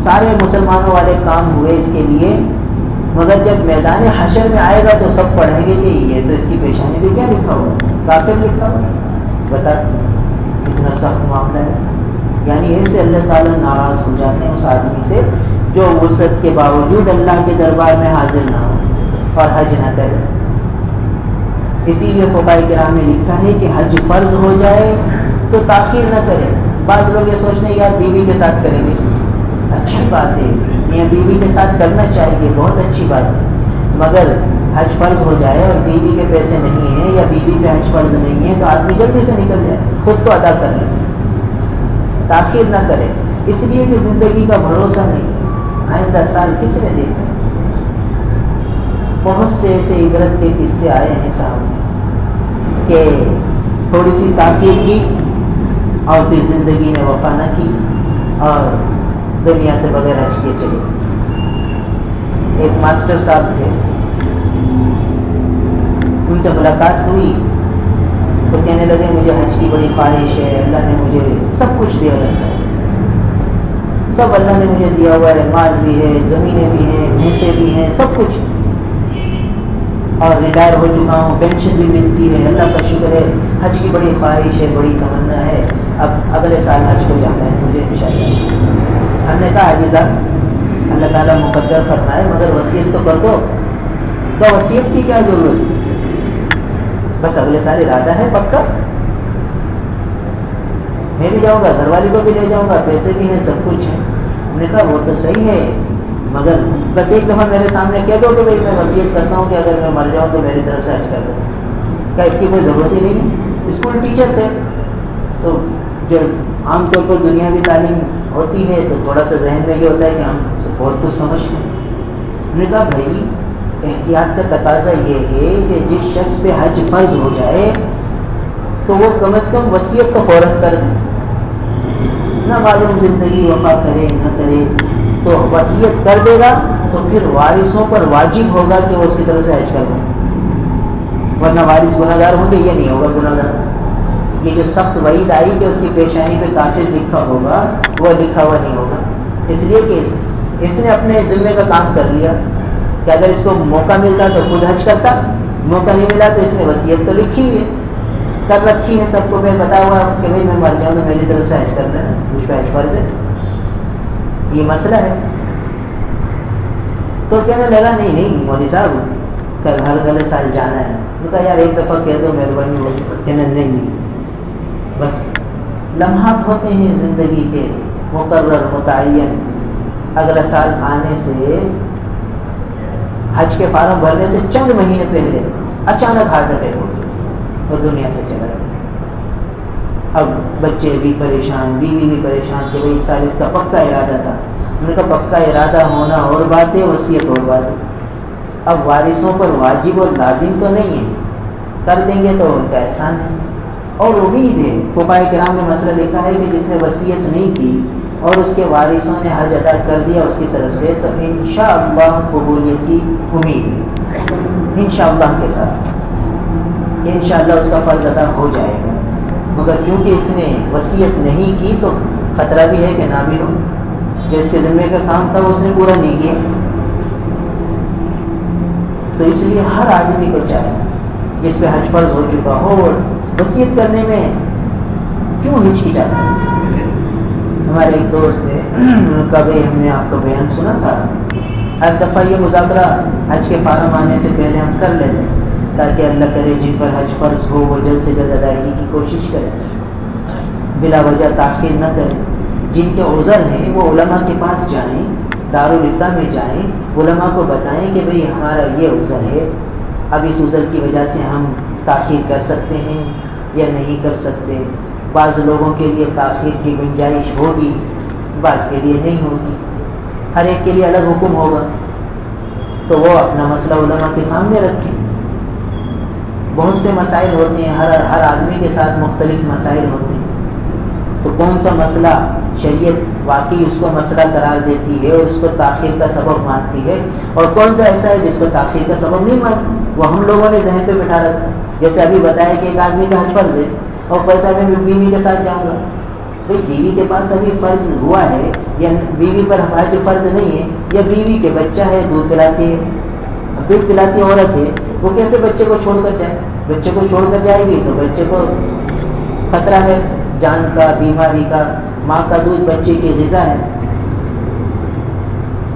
سارے مسلمانوں والے کام ہوئے اس کے لیے، مگر جب میدان حشر میں آئے گا تو سب پڑھیں گے کہ یہ تو اس کی پیشانی پہ کیا لکھا ہوا، کافر لکھا ہوا. بتا کتنا سخت معاملہ ہے. یعنی ایسے اللہ تعالیٰ ناراض ہو جاتے ہیں اس آدمی سے جو وسعت کے باوجود اللہ کے دربار میں حاضر نہ ہو اور حج نہ کرے. اسی لیے فقہاء کرام نے لکھا ہے کہ حج فرض ہو جائے تو تاخیر نہ کرے. بعض لوگ یہ سوچتے ہیں یار بیوی کے ساتھ کریں گے، اچھی بات ہے، یہ بیوی کے ساتھ کرنا چاہیے، بہت اچھی بات ہے، مگر حج فرض ہو جائے اور بیوی کے پیسے نہیں ہیں یا بیوی پہ حج فرض نہیں ہے تو آدمی جلدی سے نکل جائے، خود تو ادا کر لے، تاخیر نہ کرے. اس لیے کہ زندگی کا بھروسہ نہیں ہے، آئندہ سال کس نے دیکھا. بہت سے ایسے عبرت کے قصے آئے ہیں سامنے کہ تھوڑی سی تاخیر کی اور پھر زندگی نے وفا نہ کی اور دنیا سے بغیر حج کے چلے. ایک ماسٹر صاحب تھے، ان سے ملاقات ہوئی تو کہنے لگے مجھے حج کی بڑی خواہش ہے، اللہ نے مجھے سب کچھ دیا رکھا ہے، سب اللہ نے مجھے دیا ہوا ہے، مال بھی ہے، زمینیں بھی ہیں، بھینسیں بھی ہیں، سب کچھ، اور ریٹائر ہو چکا ہوں، پینشن بھی ملتی ہے، اللہ کا شکر ہے، حج کی بڑی خواہش ہے، بڑی تمنا ہے، اب اگلے سال حج کو جانا ہے مجھے انشاءاللہ. ہم نے کہا حاجی صاحب اللہ تعالیٰ مقدر فرمائے مگر وصیت تو کر دو. تو وصیت کی کیا ضرورت، بس اگلے سال ارادہ ہے پکا، میں بھی جاؤں گا، گھر والی کو بھی لے جاؤں گا، پیسے بھی ہیں، سب کچھ ہے. ہم نے کہا وہ تو صحیح ہے مگر بس ایک دفعہ میرے سامنے کہہ دو کہ بھائی میں وصیت کرتا ہوں کہ اگر میں مر جاؤں تو میری طرف سے حج کر دو. کیا اس کی کوئی ضرورت ہی نہیں. اسکول ٹیچر تھے تو جو عام طور پر دنیاوی تعلیم ہوتی ہے تو تھوڑا سا ذہن میں یہ ہوتا ہے کہ ہم بہت کچھ سمجھتے ہیں. ہم نے کہا بھائی احتیاط کا تقاضا یہ ہے کہ جس شخص پہ حج فرض ہو جائے تو وہ کم از کم وصیت تو فوراً کر دے، نہ معلوم زندگی وفا کرے نہ کرے، تو وصیت کر دے گا تو پھر وارثوں پر واجب ہوگا کہ وہ اس کی طرف سے حج کر دیں، ورنہ وارث گناہ گار ہوں گے، یہ نہیں ہوگا گناہ گار. یہ جو سخت وعید آئی کہ اس کی پیشانی پہ کافر لکھا ہوگا وہ لکھا ہوا نہیں ہوگا، اس لیے کہ اس نے اپنے ذمے کا کام کر لیا کہ اگر اس کو موقع ملتا تو خود حج کرتا، موقع نہیں ملا تو اس نے وصیت تو لکھی ہوئی ہے، کر رکھی ہے، سب کو میں بتا ہوا کہ بھائی میں مر جاؤں تو میری طرف سے حج کر لینا، مجھ پہ حج فرض ہے. یہ مسئلہ ہے. تو کہنے لگا نہیں مولوی صاحب کل ہر اگلے سال جانا ہے. ان کا یار ایک دفعہ کہہ دو مہربانی ہوگی. کہنے نہیں بس لمحات ہوتے ہیں زندگی کے مقرر متعین، اگلا سال آنے سے حج کے فارم بھرنے سے چند مہینے پہلے اچانک ہارٹ اٹیک ہو گیا اور دنیا سے چلا گیا. اب بچے بھی پریشان، بیوی بھی پریشان کہ بھائی اس سال اس کا پکا ارادہ تھا. ان کا پکا ارادہ ہونا اور بات ہے، وصیت اور بات ہے. اب وارثوں پر واجب اور لازم تو نہیں ہے، کر دیں گے تو ان کا احسان ہے اور امید ہے. فقہاء کرام نے مسئلہ لکھا ہے کہ جس نے وصیت نہیں کی اور اس کے وارثوں نے حج ادا کر دیا اس کی طرف سے تو انشاءاللہ قبولیت کی امید ہے، انشاءاللہ کے ساتھ کہ انشاءاللہ اس کا فرض ادا ہو جائے گا. مگر چونکہ اس نے وصیت نہیں کی تو خطرہ بھی ہے کہ نہ بھی ہو. جو اس کے ذمے کا کام تھا وہ اس نے پورا نہیں کیا. تو اس لیے ہر آدمی کو چاہے جس پہ حج فرض ہو چکا ہو اور وصیت کرنے میں کیوں ہچکچاتا ہے. ہمارے ایک دوست تھے، کبھی ہم نے آپ کو بیان سنا تھا، ہر دفعہ یہ مذاکرہ حج کے فارم آنے سے پہلے ہم کر لیتے ہیں تاکہ اللہ کرے جن پر حج فرض ہو وہ جلد سے جلد ادائیگی کی کوشش کریں، بلا وجہ تاخیر نہ کریں. جن کے عذر ہیں وہ علماء کے پاس جائیں، دارالفتہ میں جائیں، علماء کو بتائیں کہ بھئی ہمارا یہ عذر ہے، اب اس عذر کی وجہ سے ہم تاخیر کر سکتے ہیں یا نہیں کر سکتے. بعض لوگوں کے لیے تاخیر کی گنجائش ہوگی، بعض کے لیے نہیں ہوگی، ہر ایک کے لیے الگ حکم ہوگا. تو وہ اپنا مسئلہ علماء کے سامنے رکھیں. بہت سے مسائل ہوتے ہیں، ہر آدمی کے ساتھ مختلف مسائل ہوتے ہیں. تو کون سا مسئلہ شریعت واقعی اس کو مسئلہ قرار دیتی ہے اور اس کو تاخیر کا سبب مانتی ہے، اور کون سا ایسا ہے جس کو تاخیر کا سبب نہیں مانتی؟ وہ ہم لوگوں نے ذہن پہ بٹھا رکھا. جیسے ابھی بتایا کہ ایک آدمی کا حج فرض ہے اور کہتا ہے میں بیوی کے ساتھ جاؤں گا. بھائی بیوی کے پاس ابھی فرض ہوا ہے یا بیوی پر حج فرض نہیں ہے، یا بیوی کے بچہ ہے دودھ پلاتی ہے، دودھ پلاتی عورت ہے، وہ کیسے بچے کو چھوڑ کر جائے؟ بچے کو چھوڑ کر جائے گی تو بچے کو خطرہ ہے جان کا، بیماری کا. ماں کا دودھ بچے کی غذا ہے.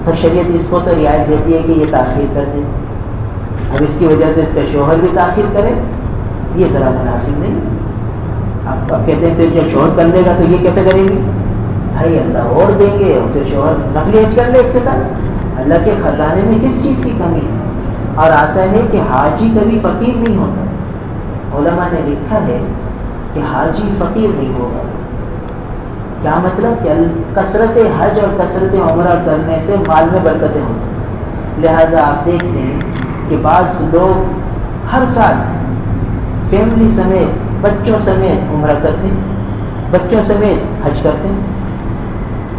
تو شریعت اس کو تو رعایت دیتی ہے کہ یہ تاخیر کر دے. اب اس کی وجہ سے اس کا شوہر بھی تاخیر کرے، یہ ذرا مناسب نہیں. اب کہتے ہیں پھر جب شوہر کر لے گا تو یہ کیسے کرے گی؟ بھائی اللہ اور دیں گے، اور پھر شوہر نفلی حج کر لے اس کے ساتھ. اللہ کے خزانے میں کس چیز کی کمی ہے؟ اور آتا ہے کہ حاجی کبھی فقیر نہیں ہوتا. علماء نے لکھا ہے کہ حاجی فقیر نہیں ہوگا. کیا مطلب؟ کہ کثرت حج اور کثرت عمرہ کرنے سے مال میں برکتیں ہوتی. لہٰذا آپ دیکھتے ہیں کہ بعض لوگ ہر سال فیملی سمیت، بچوں سمیت عمرہ کرتے ہیں، بچوں سمیت حج کرتے ہیں.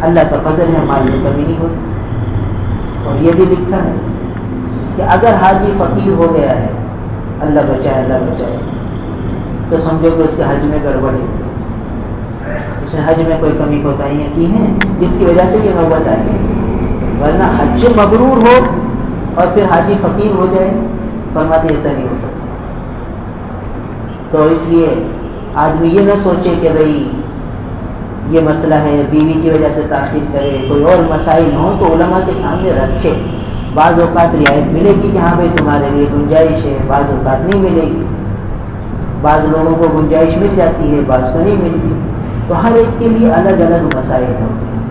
اللہ کا فضل ہے، مال میں کمی نہیں ہوتی. اور یہ بھی لکھا ہے کہ اگر حاجی فقیر ہو گیا ہے، اللہ بچائے اللہ بچائے، تو سمجھو کہ اس کے حج میں گڑبڑ ہے، اس نے حج میں کوئی کمی کوتاہیاں کی ہیں جس کی وجہ سے یہ نوبت آئی ہے. ورنہ حج مبرور ہو اور پھر حاجی فقیر ہو جائے، فرماتے ایسا نہیں ہو سکتا. تو اس لیے آدمی یہ نہ سوچے کہ بھئی یہ مسئلہ ہے بیوی کی وجہ سے تاخیر کرے، کوئی اور مسائل ہوں تو علماء کے سامنے رکھے. بعض اوقات رعایت ملے گی کہ ہاں بھائی تمہارے لیے گنجائش ہے، بعض اوقات نہیں ملے گی. بعض لوگوں کو گنجائش مل جاتی ہے، بعض کو نہیں ملتی. تو ہر ایک کے لیے الگ الگ مسائل ہوتے ہیں.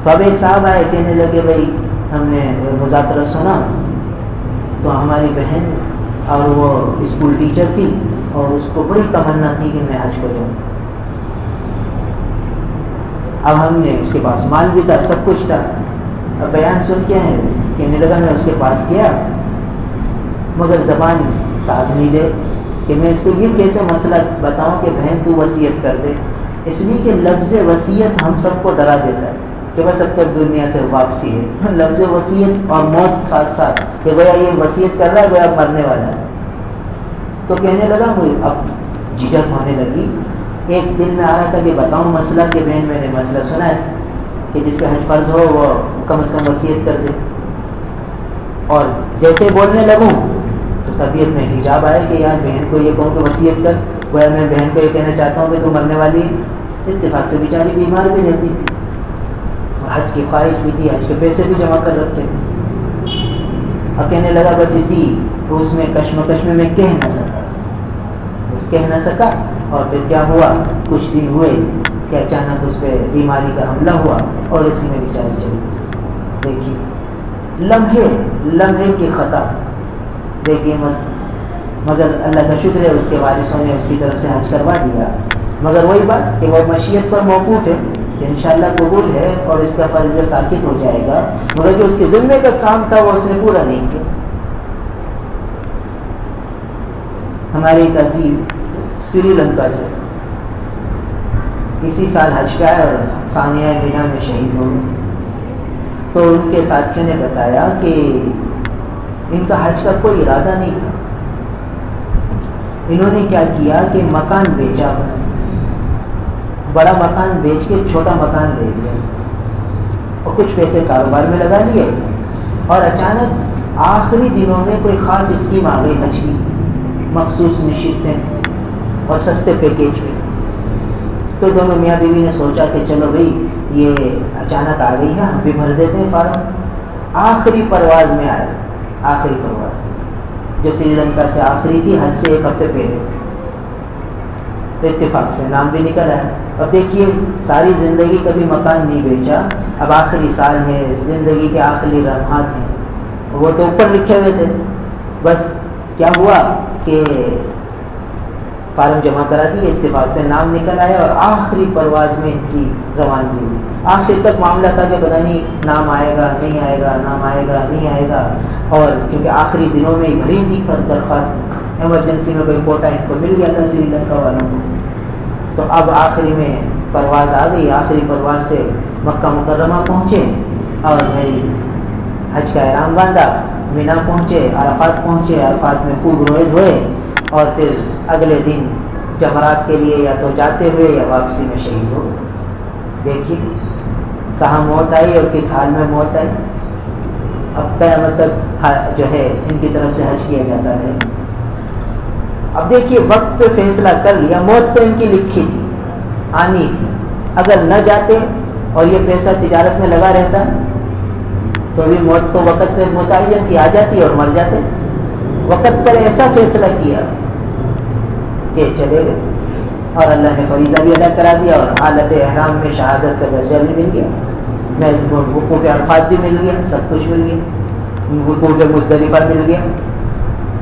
تو اب ایک صاحب آئے، کہنے لگے بھائی ہم نے مذاکرہ سنا تو ہماری بہن اور وہ اسکول ٹیچر تھی اور اس کو بڑی تمنا تھی کہ میں حج کو جاؤں. اب ہم نے اس کے پاس مال بھی تھا، سب کچھ تھا. اب بیان سن کے ہیں کہنے لگا میں اس کے پاس گیا مگر زبان ساتھ نہیں دے کہ میں اس کو یہ کیسے مسئلہ بتاؤں کہ بہن تو وصیت کر دے. اس لیے کہ لفظ وصیت ہم سب کو ڈرا دیتا ہے کہ بس اب تک دنیا سے واپسی ہے. لفظ وصیت اور موت ساتھ ساتھ کہ گویا یہ وصیت کر رہا ہے، گویا مرنے والا ہے. تو کہنے لگا مجھے اب جھجک ہونے لگی. ایک دن میں آ رہا تھا کہ بتاؤں مسئلہ کہ بہن میں نے مسئلہ سنا ہے کہ جس پہ حج فرض ہو وہ کم از کم وصیت کر دے. اور جیسے بولنے لگوں تو طبیعت میں حجاب آئے کہ یار بہن کو یہ کہوں کہ وصیت کر، گویا میں بہن کو یہ کہنا چاہتا ہوں کہ تو مرنے والی ہے. اتفاق سے بیچاری بیمار بھی رہتی تھی اور حج کی خواہش بھی تھی، حج کے پیسے بھی جمع کر رکھے تھے. اور کہنے لگا بس اسی اس میں کشمکش میں کہہ نہ سکا، بس کہہ نہ سکا. اور پھر کیا ہوا، کچھ دن ہوئے کہ اچانک اس پہ بیماری کا حملہ ہوا اور اسی میں بیچاری چلی. دیکھیے لمحے کی خطا. دیکھیے مگر اللہ کا شکر ہے اس کے وارثوں نے اس کی طرف سے حج کروا دیا. مگر وہی بات کہ وہ مشیت پر موقوف ہے کہ انشاءاللہ قبول ہے اور اس کا فرض ثابت ہو جائے گا، مگر جو اس کے ذمے کا کام تھا وہ اس نے پورا نہیں کیا. ہمارے ایک عزیز سری لنکا سے اسی سال حج پہ آئے اور ثانیہ مینا میں شہید ہو گئے. تو ان کے ساتھیوں نے بتایا کہ ان کا حج کا کوئی ارادہ نہیں تھا. انہوں نے کیا کیا کہ مکان بیچا، بڑا مکان بیچ کے چھوٹا مکان لے لیا اور کچھ پیسے کاروبار میں لگا لیے. اور اچانک آخری دنوں میں کوئی خاص اسکیم آ گئی حج کی، مخصوص نشستیں اور سستے پیکیج میں. تو دونوں میاں بیوی نے سوچا کہ چلو بھائی یہ اچانک آ گئی ہے، ہم بھی بھر دیتے ہیں فارم. آخری پرواز میں آئے، آخری پرواز جو سری لنکا سے آخری تھی، حج سے ایک ہفتے پہلے. تو اتفاق سے نام بھی نکل آیا. اب دیکھیے ساری زندگی کبھی مکان نہیں بیچا، اب آخری سال ہے، زندگی کے آخری لمحات ہیں. وہ تو اوپر لکھے ہوئے تھے. بس کیا ہوا کہ فارم جمع کرا دیے، اتفاق سے نام نکل آیا اور آخری پرواز میں ان کی روانگی ہوئی. آخر تک معاملہ تھا کہ پتہ نہیں نام آئے گا نہیں آئے گا، نام آئے گا نہیں آئے گا. اور کیونکہ آخری دنوں میں ہی بھری تھی پر درخواست، ایمرجنسی میں کوئی کوٹا ان کو مل گیا تھا سری لنکا والوں کو. تو اب آخری میں پرواز آ گئی، آخری پرواز سے مکہ مکرمہ پہنچے اور بھائی حج کا احرام باندھا، مینا پہنچے، عرفات پہنچے، عرفات میں خوب روئے دھوئے اور پھر اگلے دن جمرات کے لیے یا تو جاتے ہوئے یا واپسی میں شہید ہو گئے۔ دیکھیے کہاں موت آئی اور کس حال میں موت آئی۔ اب قیامت تک جو ہے ان کی طرف سے حج کیا جاتا ہے۔ اب دیکھیے وقت پہ فیصلہ کر لیا، موت تو ان کی لکھی تھی، آنی تھی، اگر نہ جاتے اور یہ پیسہ تجارت میں لگا رہتا تو بھی موت تو وقت پہ متعین تھی، آ جاتی اور مر جاتے۔ وقت پر ایسا فیصلہ کیا کہ چلے گئے اور اللہ نے فریضہ بھی ادا کرا دیا اور حالت احرام میں شہادت کا درجہ بھی مل گیا، میں وقوف عرفات بھی مل گیا، سب کچھ مل گیا، وقوف مزدلفہ مل گیا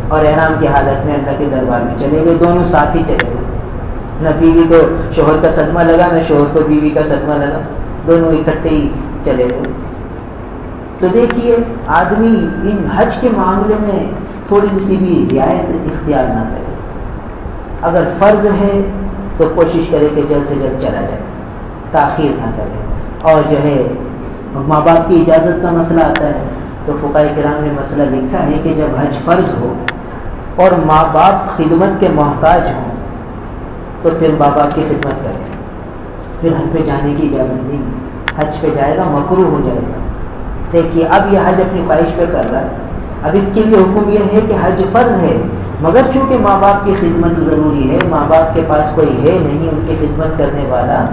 اور احرام کی حالت میں اللہ کے دربار میں چلے گئے، دونوں ساتھ ہی چلے گئے۔ نہ بیوی کو شوہر کا صدمہ لگا، نہ شوہر کو بیوی کا صدمہ لگا، دونوں اکٹھے ہی چلے گئے۔ تو دیکھیے آدمی ان حج کے معاملے میں تھوڑی سی بھی رعایت اختیار نہ کرے، اگر فرض ہے تو کوشش کرے کہ جلد سے جلد چلا جائے، تاخیر نہ کرے۔ اور جو ہے ماں باپ کی اجازت کا مسئلہ آتا ہے تو فقہاء کرام نے مسئلہ لکھا ہے کہ جب حج فرض ہو اور ماں باپ خدمت کے محتاج ہوں تو پھر ماں باپ کی خدمت کرے، پھر حج پہ جانے کی اجازت نہیں، حج پہ جائے گا مکروہ ہو جائے گا۔ دیکھیے اب یہ حج اپنی خواہش پہ کر رہا ہے، اب اس کے لیے حکم یہ ہے کہ حج فرض ہے مگر چونکہ ماں باپ کی خدمت ضروری ہے، ماں باپ کے پاس کوئی ہے نہیں ان کی خدمت کرنے والا،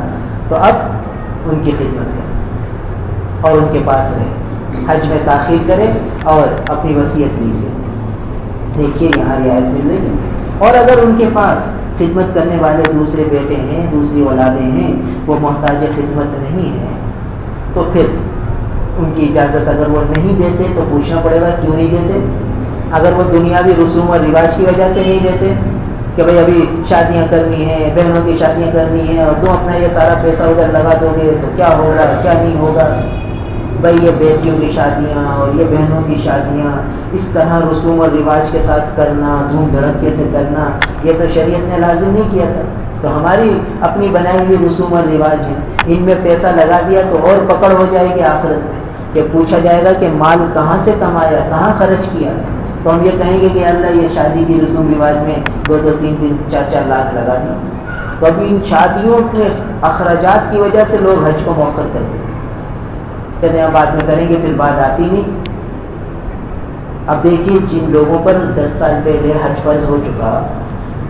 تو اب ان کی خدمت کرے اور ان کے پاس رہے، حج میں تاخیر کرے اور اپنی وصیت لکھ دے۔ دیکھیے یہاں رعایت مل رہی ہے۔ اور اگر ان کے پاس خدمت کرنے والے دوسرے بیٹے ہیں، دوسری اولادیں ہیں، وہ محتاج خدمت نہیں ہیں تو پھر ان کی اجازت اگر وہ نہیں دیتے تو پوچھنا پڑے گا کیوں نہیں دیتے۔ اگر وہ دنیاوی رسوم اور رواج کی وجہ سے نہیں دیتے کہ بھئی ابھی شادیاں کرنی ہیں، بہنوں کی شادیاں کرنی ہیں اور تم اپنا یہ سارا پیسہ ادھر لگا دو گے تو کیا ہوگا کیا نہیں ہوگا، بھئی یہ بیٹیوں کی شادیاں اور یہ بہنوں کی شادیاں اس طرح رسوم اور رواج کے ساتھ کرنا، دھوم دھڑکے سے کرنا، یہ تو شریعت نے لازم نہیں کیا تھا، تو ہماری اپنی بنائی ہوئی رسوم اور رواج ہیں، ان میں پیسہ لگا دیا تو اور پکڑ ہو جائے گی آخرت میں کہ پوچھا جائے گا کہ مال کہاں سے کمایا، کہاں خرچ کیا، تو ہم یہ کہیں گے کہ اللہ یہ شادی کی رسوم رواج میں 2-2, 3-3, 4-4 لاکھ لگا دی۔ تو اب ان شادیوں کے اخراجات کی وجہ سے لوگ حج کو مؤخر کرتے ہیں، کہتے ہیں بعد میں کریں گے، پھر بعد آتی نہیں۔ اب دیکھیے جن لوگوں پر 10 سال پہلے حج فرض ہو چکا،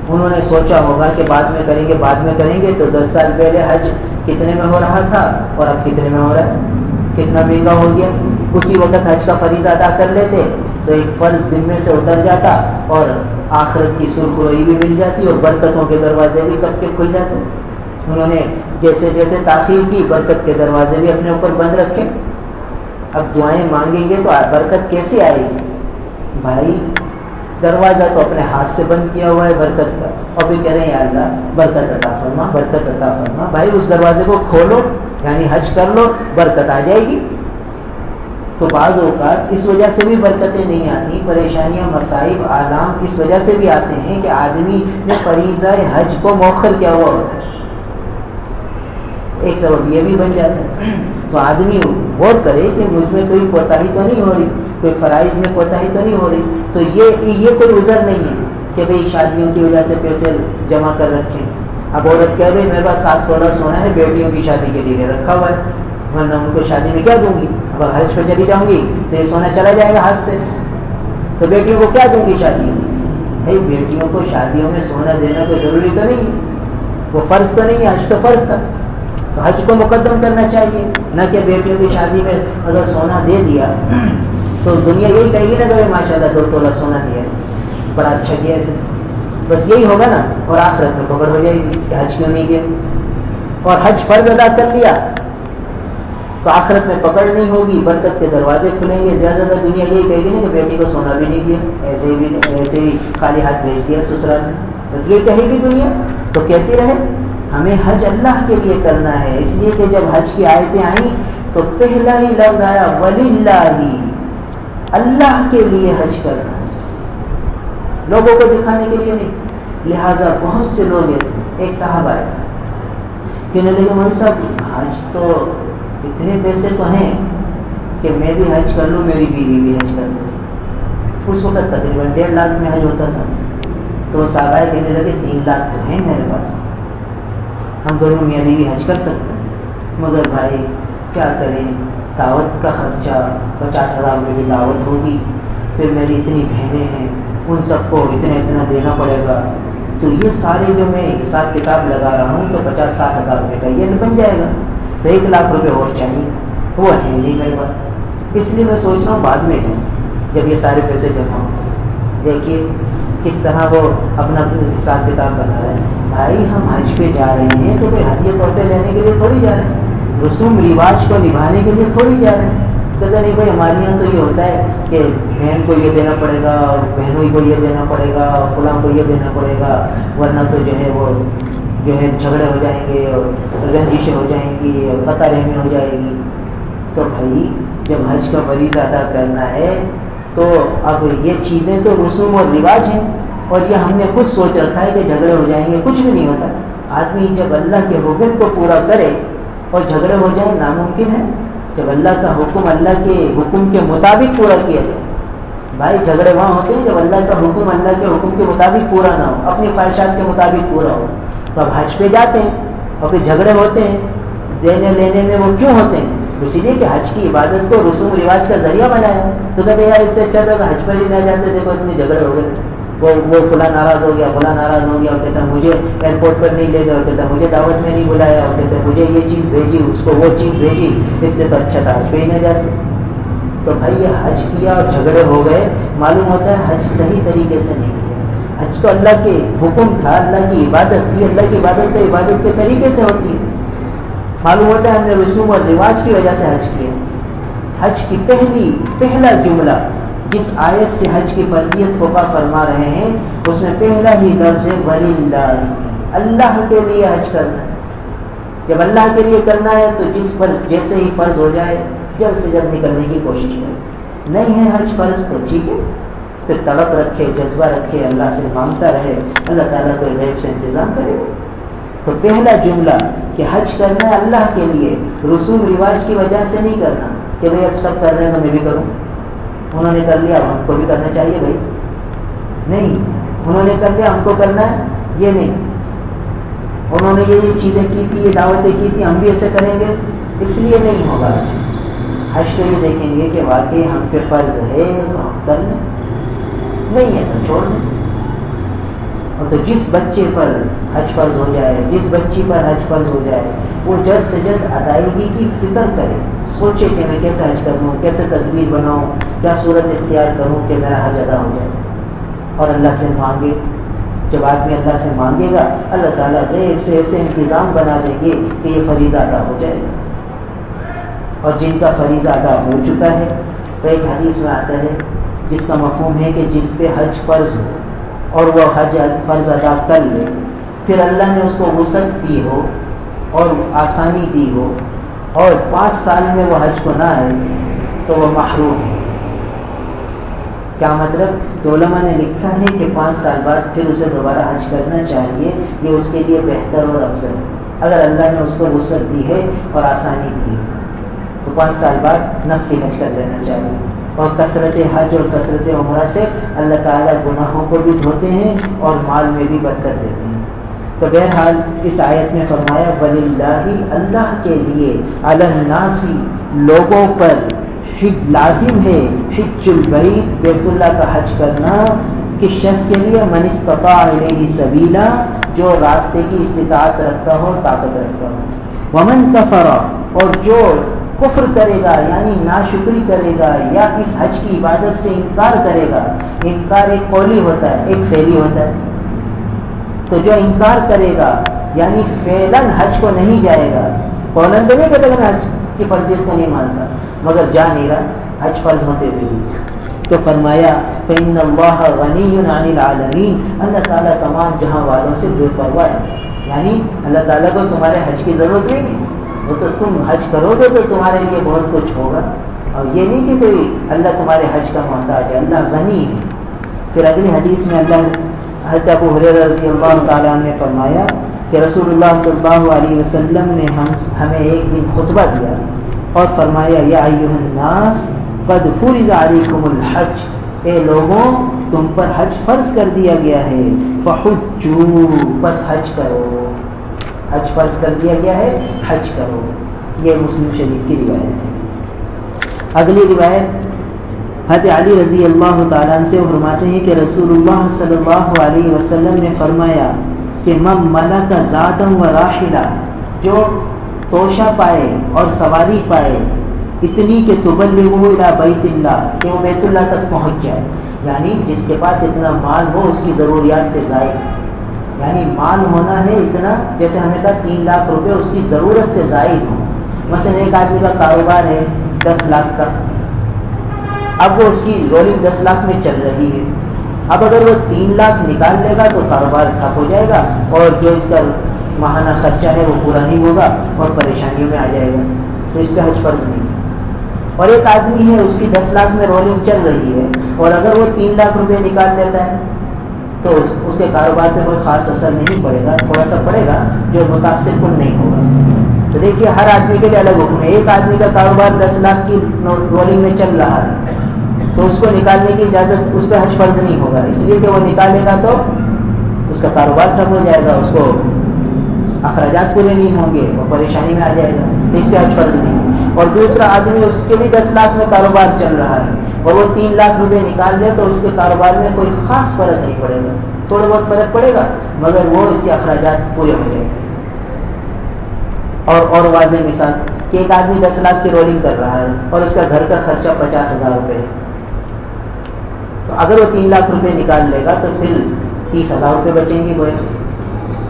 انہوں نے سوچا ہوگا کہ بعد میں کریں گے بعد میں کریں گے، تو 10 سال پہلے حج کتنے میں ہو رہا تھا اور اب کتنے میں ہو رہا ہے، کتنا مہنگا ہو گیا۔ اسی وقت حج کا فریضہ ادا کر لیتے تو ایک فرض ذمے سے اتر جاتا اور آخرت کی سرخروئی بھی مل جاتی اور برکتوں کے دروازے بھی کب کے کھل جاتے۔ انہوں نے جیسے جیسے تاخیر کی، برکت کے دروازے بھی اپنے اوپر بند رکھے۔ اب دعائیں مانگیں گے تو برکت کیسے آئے گی بھائی؟ دروازہ تو اپنے ہاتھ سے بند کیا ہوا ہے برکت کا، اور بھی کہہ رہے ہیں یا اللہ برکت عطا فرما، برکت عطا فرما۔ بھائی اس دروازے کو کھولو، یعنی حج کر لو، برکت آ جائے گی۔ تو بعض اوقات اس وجہ سے بھی برکتیں نہیں آتی، پریشانیاں، مصائب، آلام اس وجہ سے بھی آتے ہیں کہ آدمی نے فریضہ حج کو مؤخر کیا ہوا ہوتا ہے، ایک سبب یہ بھی بن جاتا ہے۔ تو آدمی غور کرے کہ مجھ میں کوئی کوتاہی تو نہیں ہو رہی، کوئی فرائض میں کوتاہی تو نہیں ہو رہی، تو یہ کوئی عذر نہیں ہے کہ بھئی شادیوں کی وجہ سے پیسے جمع کر رکھے ہیں۔ اب عورت کہہ بھئی میرے پاس 7 تولہ سونا ہے، بیٹیوں کی شادی کے لیے رکھا ہوا ہے، ورنہ ان کو شادی میں کیا دوں گی، اب حج پہ چلی جاؤں گی تو یہ سونا چلا جائے گا ہاتھ سے، تو بیٹیوں کو کیا دوں گی شادی میں۔ بھائی بیٹیوں کو شادیوں میں سونا دینا کوئی ضروری تو نہیں ہے، وہ فرض تو نہیں ہے، حج تو فرض تھا، تو حج کو مقدم کرنا چاہیے، نہ کہ بیٹیوں کی شادی میں اگر سونا دے دیا تو دنیا یہی کہے گی نا کہ ماشاء اللہ 2 تولہ سونا دیا ہے، بڑا اچھا کیا اسے، بس یہی ہوگا نا، اور آخرت میں پکڑ ہو جائے گی کہ حج کیوں نہیں کیا، اور حج فرض ادا کر لیا تو آخرت میں پکڑ نہیں ہوگی، برکت کے دروازے کھلیں گے۔ زیادہ تر دنیا یہی کہے گی نا کہ بیٹی کو سونا بھی نہیں دیا، ایسے ہی خالی ہاتھ بھیج دیا سسرال میں، بس یہ کہے گی دنیا، تو کہتی رہے۔ ہمیں حج اللہ کے لیے کرنا ہے، اس لیے کہ جب حج کی آیتیں آئیں تو پہلا ہی لفظ آیا وَلِلَّهِ، اللہ کے لیے حج کرنا ہے، لوگوں کو دکھانے کے لیے نہیں۔ لہٰذا بہت سے لوگ ایسے، ایک صاحب آئے کہنے لگے مولوی صاحب حج تو اتنے پیسے تو ہیں کہ میں بھی حج کر لوں, میری بیوی بھی حج کر لوں. اس وقت تقریباً 1.5 لاکھ میں حج ہوتا تھا. تو وہ صحابہ کہنے لگے 3 لاکھ تو ہیں میرے پاس, ہم دونوں میاں بیوی حج کر سکتے ہیں, مگر بھائی کیا کریں, دعوت کا خرچہ 50,000 روپے کی دعوت ہوگی, پھر میری اتنی بہنیں ہیں ان سب کو اتنا دینا پڑے گا, تو یہ سارے جو میں حساب کتاب لگا رہا ہوں تو 50-60 ہزار روپے کا یہ بن جائے گا, تو 1 لاکھ روپے اور چاہیے, وہ ہے نہیں میرے پاس. اس لیے میں سوچ رہا ہوں بعد میں دوں جب یہ سارے پیسے جمع ہوں. دیکھیے کس طرح وہ اپنا حساب کتاب بنا رہے ہیں. بھائی ہم حج پہ جا رہے ہیں تو کوئی ہدیے تحفے لینے کے لیے تھوڑی جا رہے ہیں, رسوم رواج کو نبھانے کے لیے تھوڑی جا رہے ہیں. کہتے نہیں بھائی ہمارے یہاں تو یہ ہوتا ہے کہ بہن کو یہ دینا پڑے گا, اور بہنوئی کو یہ دینا پڑے گا, اور فلاں کو یہ دینا پڑے گا, ورنہ تو جو ہے وہ جو ہے جھگڑے ہو جائیں گے اور رنجشیں ہو جائیں گی اور قطع رحمی ہو جائے گی. تو بھائی جب حج کا فریضہ ادا کرنا ہے تو اب یہ چیزیں تو رسوم اور رواج ہیں, اور یہ ہم نے خود سوچ رکھا ہے کہ جھگڑے ہو جائیں گے. کچھ بھی نہیں ہوتا. آدمی جب اللہ کے حکم کو پورا کرے اور جھگڑے ہو جائیں ناممکن ہے. جب اللہ کا حکم اللہ کے حکم کے مطابق پورا کیا جائے. بھائی جھگڑے وہاں ہوتے ہیں جب اللہ کا حکم اللہ کے حکم کے مطابق پورا نہ ہو, اپنی خواہشات کے مطابق پورا ہو. تو اب حج پہ جاتے ہیں اور پھر جھگڑے ہوتے ہیں, دینے لینے میں وہ کیوں ہوتے ہیں؟ اسی لیے کہ حج کی عبادت کو رسوم رواج کا ذریعہ بنایا. تو کہتے ہیں یار اس سے اچھا تھا کہ حج پر ہی نہ جاتے, دیکھو اتنے جھگڑے ہو گئے, وہ فلاں ناراض ہو گیا, فلاں ناراض ہو گیا, اور کہتا ہے مجھے ایئرپورٹ پر نہیں لے گئے, اور کہتا ہے مجھے دعوت میں نہیں بلایا, اور کہتا ہے مجھے یہ چیز بھیجی, اس کو وہ چیز بھیجی, اس سے تو اچھا تھا حج پہ ہی نہ جاتے. تو بھائی یہ حج کیا اور جھگڑے ہو گئے, معلوم ہوتا ہے حج صحیح طریقے سے نہیں کیا. حج تو اللہ کے حکم تھا, اللہ کی عبادت تھی, اللہ کی عبادت تو عبادت کے طریقے سے ہوتی ہے. معلوم ہوتا ہے ہم نے رسوم اور رواج کی وجہ سے حج کیا. حج کی پہلا جملہ جس آیت سے حج کی فرضیت فقہ فرما رہے ہیں اس میں پہلا ہی لفظ ہے وَلِلَّهِ, اللہ کے لیے حج کرنا ہے. جب اللہ کے لیے کرنا ہے تو جس پر جیسے ہی فرض ہو جائے جلد سے جلد نکلنے کی کوشش کرے. نہیں ہے حج فرض تو ٹھیک ہے, پھر تڑپ رکھے, جذبہ رکھے, اللہ سے مانگتا رہے, اللہ تعالیٰ کو غیب سے انتظام کرے. تو پہلا جملہ کہ حج کرنا ہے اللہ کے لیے, رسوم رواج کی وجہ سے نہیں کرنا کہ بھئی اب سب کر رہے ہیں تو میں بھی کروں, انہوں نے کر لیا اب ہم کو بھی کرنا چاہیے. بھائی نہیں, انہوں نے کر لیا ہم کو کرنا ہے یہ نہیں. انہوں نے یہ چیزیں کی تھی, یہ دعوتیں کی تھی, ہم بھی ایسے کریں گے, اس لیے نہیں ہوگا حج. حج تو یہ دیکھیں گے کہ واقعی ہم پہ فرض ہے تو ہم کر لیں, نہیں ہے تو چھوڑ دیں. اور تو جس بچے پر حج فرض ہو جائے, جس بچی پر حج فرض ہو جائے, وہ جلد سے جلد ادائیگی کی فکر کرے, سوچے کہ میں کیسے حج کروں, کیسے تدبیر بناؤں, کیا صورت اختیار کروں کہ میرا حج ادا ہو جائے, اور اللہ سے مانگے. جب آدمی اللہ سے مانگے گا اللہ تعالیٰ غیب سے ایسے انتظام بنا دیں گے کہ یہ فریضہ ادا ہو جائے گا. اور جن کا فریضہ ادا ہو چکا ہے وہ ایک حدیث میں آتا ہے جس کا مفہوم ہے کہ جس پہ حج فرض ہو اور وہ حج فرض ادا کر لے, پھر اللہ نے اس کو وسعت دی ہو اور آسانی دی ہو اور 5 سال میں وہ حج کو نہ آئے تو وہ محروم ہے. کیا مطلب؟ کہ علماء نے لکھا ہے کہ 5 سال بعد پھر اسے دوبارہ حج کرنا چاہیے, یہ اس کے لیے بہتر اور افضل ہے. اگر اللہ نے اس کو وسعت دی ہے اور آسانی دی ہے تو 5 سال بعد نفلی حج کر لینا چاہیے. اور کثرت حج اور کثرت عمرہ سے اللہ تعالیٰ گناہوں کو بھی دھوتے ہیں اور مال میں بھی برکت دیتے ہیں. تو بہرحال اس آیت میں فرمایا وَلِلَّهِ, اللہ کے لیے, عَلَى النَّاسِ, لوگوں پر, حج لازم ہے, حج البیت, بیت اللہ کا حج کرنا, کس شخص کے لیے؟ من استطاع الیہ سبیلا, جو راستے کی استطاعت رکھتا ہو, طاقت رکھتا ہو. ومن کفر, اور جو کفر کرے گا یعنی ناشکری کرے گا یا اس حج کی عبادت سے انکار کرے گا. انکار ایک قولی ہوتا ہے, ایک فعلی ہوتا ہے. تو جو انکار کرے گا یعنی فعلاً حج کو نہیں جائے گا, قولاً تو نہیں کہتا کہ میں حج کی فرضیت کو نہیں مانتا, مگر جا نہیں رہا حج فرض ہوتے ہوئے بھی, تو فرمایا فإن اللہ غنی عن العالمین, اللہ تعالیٰ تمام جہاں والوں سے بے پرواہ ہے. یعنی اللہ تعالیٰ کو تمہارے حج کی ضرورت نہیں ہے, وہ تو تم حج کرو گے تو تمہارے لیے بہت کچھ ہوگا. اور یہ نہیں کہ کوئی اللہ تمہارے حج کا محتاج ہے, اللہ غنی ہے. پھر اگلی حدیث میں اللہ حضرت ابو ہریرہ رضی اللہ تعالیٰ عنہ نے فرمایا کہ رسول اللہ صلی اللہ علیہ وسلم نے ہمیں ایک دن خطبہ دیا اور فرمایا یا ایھا الناس قد فرض علیکم الحج، اے لوگوں تم پر حج فرض کر دیا گیا ہے، فحجوا بس حج کرو، حج فرض کر دیا گیا ہے حج کرو۔ یہ مسلم شریف کی روایت ہے۔ اگلی روایت حضرت علی رضی اللہ تعالیٰ عنہ سے فرماتے ہیں کہ رسول اللہ صلی اللہ علیہ وسلم نے فرمایا کہ من ملک زادا و راحلہ، جو توشہ پائے اور سواری پائے اتنی کہ تبلغہ الی بیت اللہ، کہ وہ بیت اللہ تک پہنچ جائے، یعنی جس کے پاس اتنا مال ہو اس کی ضروریات سے زائد، یعنی مال ہونا ہے اتنا، جیسے ہم نے کہا 3 لاکھ روپے اس کی ضرورت سے زائد ہوں۔ مثلا ایک آدمی کا کاروبار ہے 10 لاکھ کا، اب وہ اس کی رولنگ 10 لاکھ میں چل رہی ہے، اب اگر وہ 3 لاکھ نکال لے گا تو کاروبار ٹھپ ہو جائے گا اور جو اس کا ماہانہ خرچہ ہے وہ پورا نہیں ہوگا اور پریشانیوں میں آ جائے گا، تو اس پہ حج فرض نہیں۔ اور ایک آدمی ہے اس کی 10 لاکھ میں رولنگ چل رہی ہے اور اگر وہ 3 لاکھ روپے نکال لیتا ہے تو اس کے کاروبار پہ کوئی خاص اثر نہیں پڑے گا، تھوڑا سا پڑے گا جو متاثر کن نہیں ہوگا۔ تو دیکھیے ہر آدمی کے لیے الگ حکم ہے۔ ایک آدمی کا کاروبار 10 لاکھ کی رولنگ میں چل رہا ہے تو اس کو نکالنے کی اجازت، اس پہ حج فرض نہیں ہوگا، اس لیے کہ وہ نکالے گا تو اس کا کاروبار ٹھپ ہو جائے گا، اس کو اخراجات پورے نہیں ہوں گے، وہ پریشانی میں آ جائے گا، تو اس پہ حج فرض نہیں ہوگا۔ اور دوسرا آدمی اس کے بھی 10 لاکھ میں کاروبار چل رہا ہے اور وہ 3 لاکھ روپے نکال لے تو اس کے کاروبار میں کوئی خاص فرق نہیں پڑے گا، تھوڑا بہت فرق پڑے گا مگر وہ اس کے اخراجات پورے ہو جائیں گے۔ اور واضح مثال کہ ایک آدمی 10 لاکھ کی رولنگ کر رہا ہے اور اس کا گھر کا خرچہ 50,000 روپے ہے، تو اگر وہ 3 لاکھ روپے نکال لے گا تو پھر 30,000 روپے بچیں گے گویا،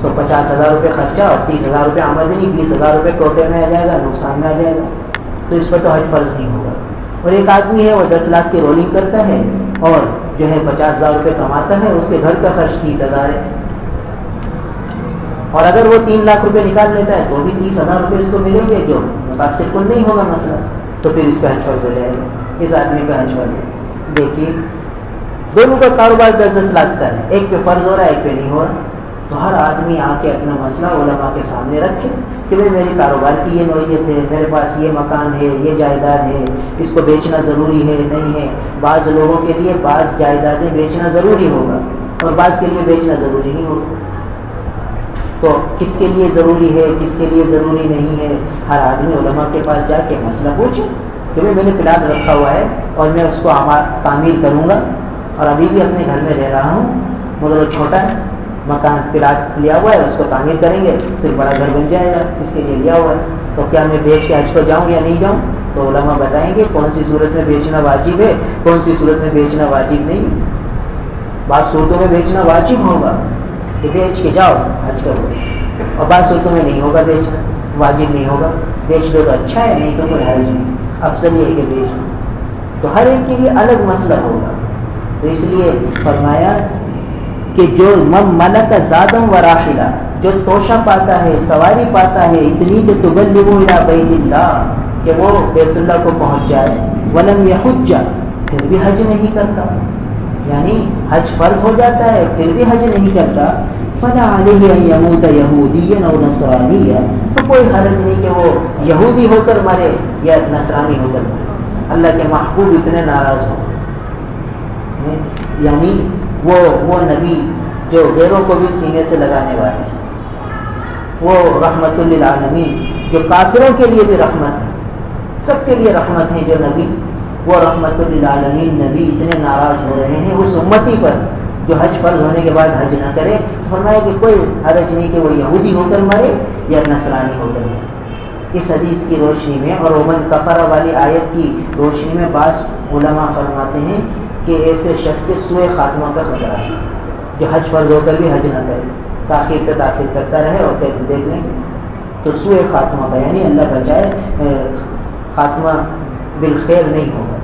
تو 50,000 روپے خرچہ اور 30,000 روپے آمدنی، 20,000 روپے ٹوٹے میں آ جائے گا، نقصان میں آ جائے گا، تو اس پر تو حج فرض نہیں ہوگا۔ اور ایک آدمی ہے وہ 10 لاکھ کی رولنگ کرتا ہے اور جو ہے 50,000 روپے کماتا ہے، اس کے گھر کا خرچ 30,000 ہے، اور اگر وہ 3 لاکھ روپے نکال لیتا ہے تو بھی 30,000 روپے اس کو ملیں گے جو متاثر کن نہیں ہوگا مسئلہ، تو پھر اس پہ حج فرض ہو جائے گا، اس آدمی پہ حج فرض ہے۔ دیکھیے دونوں کا کاروبار 10-10 لاکھ کا ہے، ایک پہ فرض ہو رہا ہے ایک پہ نہیں ہو رہا، تو ہر آدمی آ کے اپنا مسئلہ علماء کے سامنے رکھے کہ بھائی میرے کاروبار کی یہ نوعیت ہے، میرے پاس یہ مکان ہے، یہ جائیداد ہے، اس کو بیچنا ضروری ہے نہیں ہے۔ بعض لوگوں کے لیے بعض جائیدادیں بیچنا ضروری ہوگا اور بعض کے لیے بیچنا ضروری نہیں ہوگا، تو کس کے لیے ضروری ہے کس کے لیے ضروری نہیں ہے، ہر آدمی علماء کے پاس جا کے مسئلہ پوچھے کہ بھائی میں نے پلاٹ رکھا ہوا ہے اور میں اس کو تعمیر کروں گا اور ابھی بھی اپنے گھر میں رہ رہا ہوں مگر وہ چھوٹا ہے، مکان پلاٹ لیا ہوا ہے اس کو تعمیر کریں گے پھر بڑا گھر بن جائے گا، اس کے لیے لیا ہوا ہے، تو کیا میں بیچ کے حج کو جاؤں یا نہیں جاؤں؟ تو علماء بتائیں گے کون سی صورت میں بیچنا واجب ہے کون سی صورت میں بیچنا واجب نہیں ہے۔ بعض صورتوں میں بیچنا واجب ہوگا کہ بیچ کے جاؤ حج کرو، اور بعض صورتوں میں نہیں ہوگا، بیچنا واجب نہیں ہوگا، بیچ دو تو اچھا ہے نہیں تو کوئی حرج نہیں، افضل یہ ہے کہ بیچنا، تو ہر ایک کے لیے الگ مسئلہ ہوگا۔ تو اس لیے فرمایا کہ جو من ملک زادم و راحلہ، جو توشہ پاتا ہے سواری پاتا ہے اتنی کہ تبلغ الی بیت اللہ، کہ وہ بیت اللہ کو پہنچ جائے، ولم یحج، پھر بھی حج نہیں کرتا، یعنی حج فرض ہو جاتا ہے پھر بھی حج نہیں کرتا، فلا علیہ ان یموت یہودیا او نصرانیا، تو کوئی حرج نہیں کہ وہ یہودی ہو کر مرے یا نصرانی ہو کر مرے، اللہ کے محبوب اتنے ناراض ہوں، یعنی وہ نبی جو غیروں کو بھی سینے سے لگانے والے ہیں، وہ رحمت للعالمین جو کافروں کے لیے بھی رحمت ہے، سب کے لیے رحمت ہے جو نبی، وہ رحمت للعالمین نبی اتنے ناراض ہو رہے ہیں اس امتی پر جو حج فرض ہونے کے بعد حج نہ کرے، فرمایا کہ کوئی حرج نہیں کہ وہ یہودی ہو کر مرے یا نصرانی ہو کر مرے۔ اس حدیث کی روشنی میں اور ومن کفر والی آیت کی روشنی میں بعض علماء فرماتے ہیں کہ ایسے شخص کے سوء خاتمہ کا خطرہ ہے جو حج فرض ہو کر بھی حج نہ کرے، تاخیر پہ تاخیر کرتا رہے اور دیکھ لیں تو سوء خاتمہ کا، یعنی اللہ بچائے خاتمہ بالخیر نہیں ہوگا،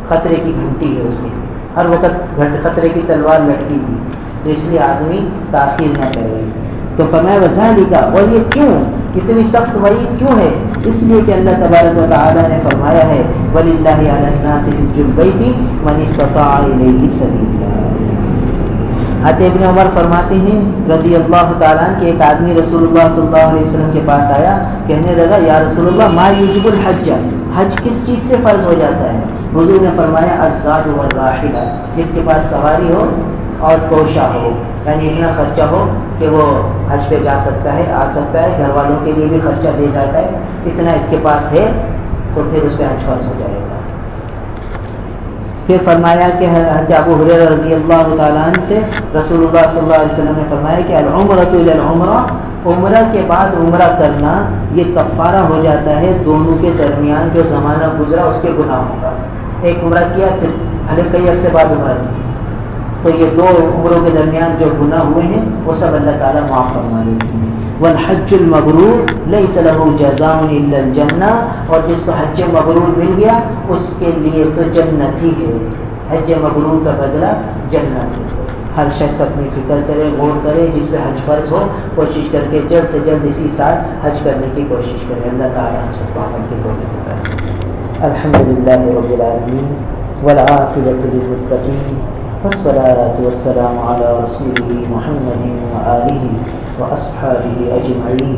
خطرے کی گھنٹی ہے اس کے لیے، ہر وقت خطرے کی تلوار لٹکی ہوئی، تو اس لیے آدمی تاخیر نہ کرے۔ تو فرمایا وذالک، اور یہ کیوں اتنی سخت وعید کیوں ہے؟ اس لیے کہ اللہ تبارک و تعالی نے فرمایا ہے وَلِلَّهِ عَلَى النَّاسِ حِجُّ الْبَيْتِ مَنِ اسْتَطَاعَ إِلَيْهِ سَبِيلًا، حضرت ابن عمر فرماتے ہیں رضی اللہ تعالیٰ عنہ کہ ایک آدمی رسول اللہ صلی اللہ علیہ وسلم کے پاس آیا، کہنے لگا یا رسول اللہ ما یوجب الحج، حج کس چیز سے فرض ہو جاتا ہے؟ حضور نے فرمایا الزاد والراحلہ، جس کے پاس سواری ہو اور توشہ ہو، یعنی اتنا خرچہ ہو کہ وہ حج پہ جا سکتا ہے، آ سکتا ہے، گھر والوں کے لیے بھی خرچہ دے جاتا ہے، اتنا اس کے پاس ہے تو پھر اس پہ حج فرض ہو جائے گا۔ پھر فرمایا کہ حضرت ابو ہریرہ رضی اللہ تعالیٰ عنہ سے رسول اللہ صلی اللہ علیہ وسلم نے فرمایا کہ العمرۃ الی العمرہ، عمرہ کے بعد عمرہ کرنا یہ کفارہ ہو جاتا ہے دونوں کے درمیان جو زمانہ گزرا اس کے گناہوں کا۔ ایک عمرہ کیا پھر بھلے کئی عرصے بعد عمرہ کیا تو یہ دو عمروں کے درمیان جو گناہ ہوئے ہیں وہ سب اللہ تعالیٰ معاف فرما لیتے ہیں۔ والحج المبرور لیس له جزاء الا الجنہ، اور جس کو حج مبرور مل گیا اس کے لیے تو جنت ہی ہے، حج مبرور کا بدلہ جنت ہے۔ ہر شخص اپنی فکر کرے، غور کرے، جس پہ حج فرض ہو کوشش کر کے جلد سے جلد اسی سال حج کرنے کی کوشش کرے۔ اللہ تعالیٰ ہم سب کو عمل کی توفیق عطا فرمائے۔ الحمدللہ رب العالمین والعاقبۃ للمتقین والصلاة والسلام على رسوله محمد وآلہ وأصحابہ اجمعین۔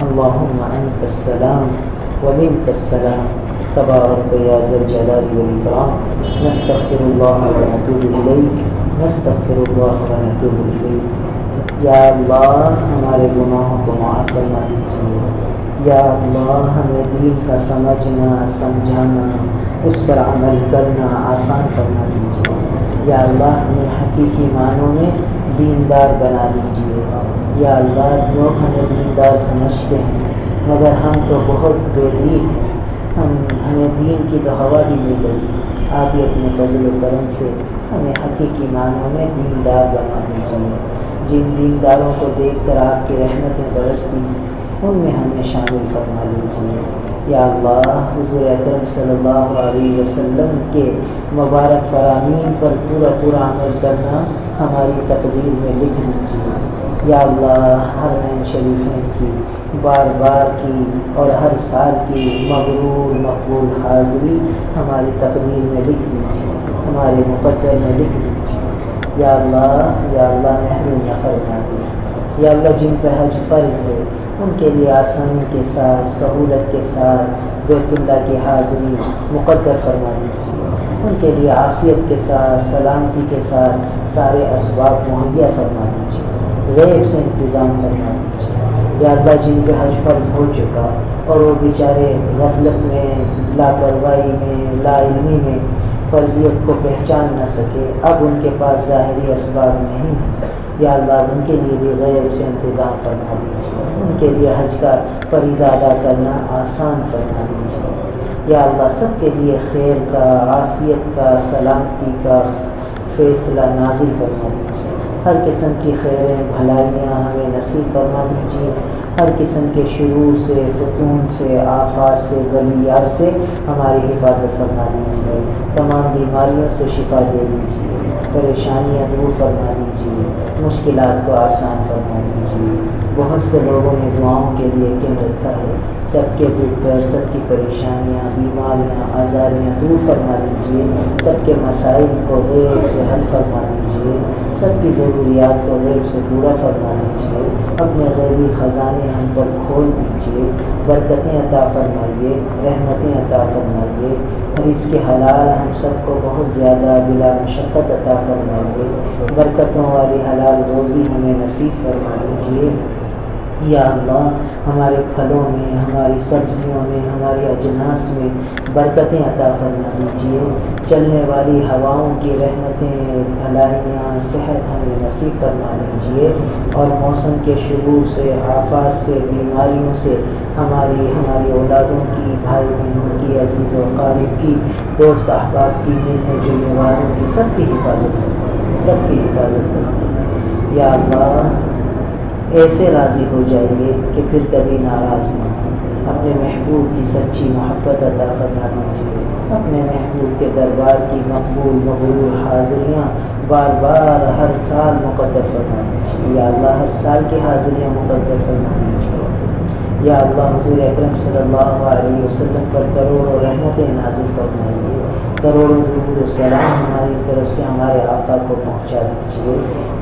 اللہم انت السلام ومنک السلام تبارک یا ذا الجلال والإکرام۔ نستغفر اللہ ونتوب الیک، نستغفر اللہ ونتوب الیک۔ یا اللہ ہمارے گناہوں کو معاف فرما دیجیے، یا اللہ ہمیں دین کا سمجھنا، سمجھانا، اس پر عمل کرنا آسان فرما دیجیے۔ یا اللہ ہمیں حقیقی معنوں میں دیندار بنا دیجیے۔ یا اللہ لوگ ہمیں دیندار سمجھتے ہیں مگر ہم تو بہت بے دین ہیں، ہمیں دین کی تو ہوا بھی نہیں لگی۔ آپ ہی اپنے فضل و کرم سے ہمیں حقیقی معنوں میں دیندار بنا دیجیے۔ جن دینداروں کو دیکھ کر آپ کی رحمتیں برستی ہیں ان میں ہمیں شامل فرما لیجیے۔ یا اللہ حضور اکرم صلی اللہ علیہ وسلم کے مبارک فرامین پر پورا عمل کرنا ہماری تقدیر میں لکھ دیجیے۔ یا اللہ حرمین شریفین کی بار بار کی اور ہر سال کی مبرور مقبول حاضری ہماری تقدیر میں لکھ دیجیے، ہمارے مقدر میں لکھ دیجیے۔ یا اللہ محروم نہ فرمائیے۔ یا اللہ جن پہ حج فرض ہے ان کے لیے آسانی کے ساتھ، سہولت کے ساتھ بیت اللہ کی حاضری مقدر فرما دیجیے، ان کے لیے عافیت کے ساتھ، سلامتی کے ساتھ سارے اسباب مہیا فرما دیجیے، غیب سے انتظام فرما دیجیے۔ یا اللہ جن پہ حج فرض ہو چکا اور وہ بیچارے غفلت میں، لاپرواہی میں، لا علمی میں فرضیت کو پہچان نہ سکے، اب ان کے پاس ظاہری اسباب نہیں ہیں، یا اللہ ان کے لیے بھی غیب سے انتظام فرما دیجیے، ان کے لیے حج کا فریضہ ادا کرنا آسان فرما دیجیے۔ یا اللہ سب کے لیے خیر کا، عافیت کا، سلامتی کا فیصلہ نازل فرما دیجیے۔ ہر قسم کی خیریں، بھلائیاں ہمیں نصیب فرما دیجیے۔ ہر قسم کے شرور سے، فتون سے، آفات سے، بلیات سے ہماری حفاظت فرما دیجیے۔ تمام بیماریوں سے شفا دے دیجیے، پریشانیاں دور فرما دیجیے، مشکلات کو آسان فرما دیجیے۔ بہت سے لوگوں نے دعاؤں کے لیے کہہ رکھا ہے، سب کے دکھ درد، سب کی پریشانیاں، بیماریاں، آزاریاں دور فرما دیجیے، سب کے مسائل کو غیب سے حل فرما دیجیے، سب کی ضروریات کو غیب سے پورا فرما دیجیے۔ اپنے غیبی خزانے ہم پر کھول دیجیے، برکتیں عطا فرمائیے، رحمتیں عطا فرمائیے، اور اس کے حلال ہم سب کو بہت زیادہ بلا مشقت عطا فرمائیے۔ برکتوں والی حلال روزی ہمیں نصیب فرما دیجیے۔ یا اللہ ہمارے پھلوں میں، ہماری سبزیوں میں، ہماری اجناس میں برکتیں عطا فرما دیجیے۔ چلنے والی ہواؤں کی رحمتیں، بھلائیاں، صحت ہمیں نصیب فرما دیجیے، اور موسم کے شرور سے، آفات سے، بیماریوں سے ہماری اولادوں کی، بھائی بہنوں کی، عزیز و اقارب کی، دوست احباب کی، ملنے جلنے والوں کی، سب کی حفاظت فرمائیے، سب کی حفاظت فرمائیے۔ یا اللہ ایسے راضی ہو جائیے کہ پھر کبھی ناراض نہ ہوں۔ اپنے محبوب کی سچی محبت عطا فرما دیجیے، اپنے محبوب کے دربار کی مقبول مبرور حاضریاں بار بار ہر سال مقدر فرما دیجیے۔ یا اللہ ہر سال کی حاضریاں مقدر فرما دیجیے۔ یا اللہ حضور اکرم صلی اللہ علیہ وسلم پر کروڑوں رحمتیں نازل فرمائیے، کروڑوں درود و سلام ہماری طرف سے ہمارے آقا کو پہنچا دیجیے۔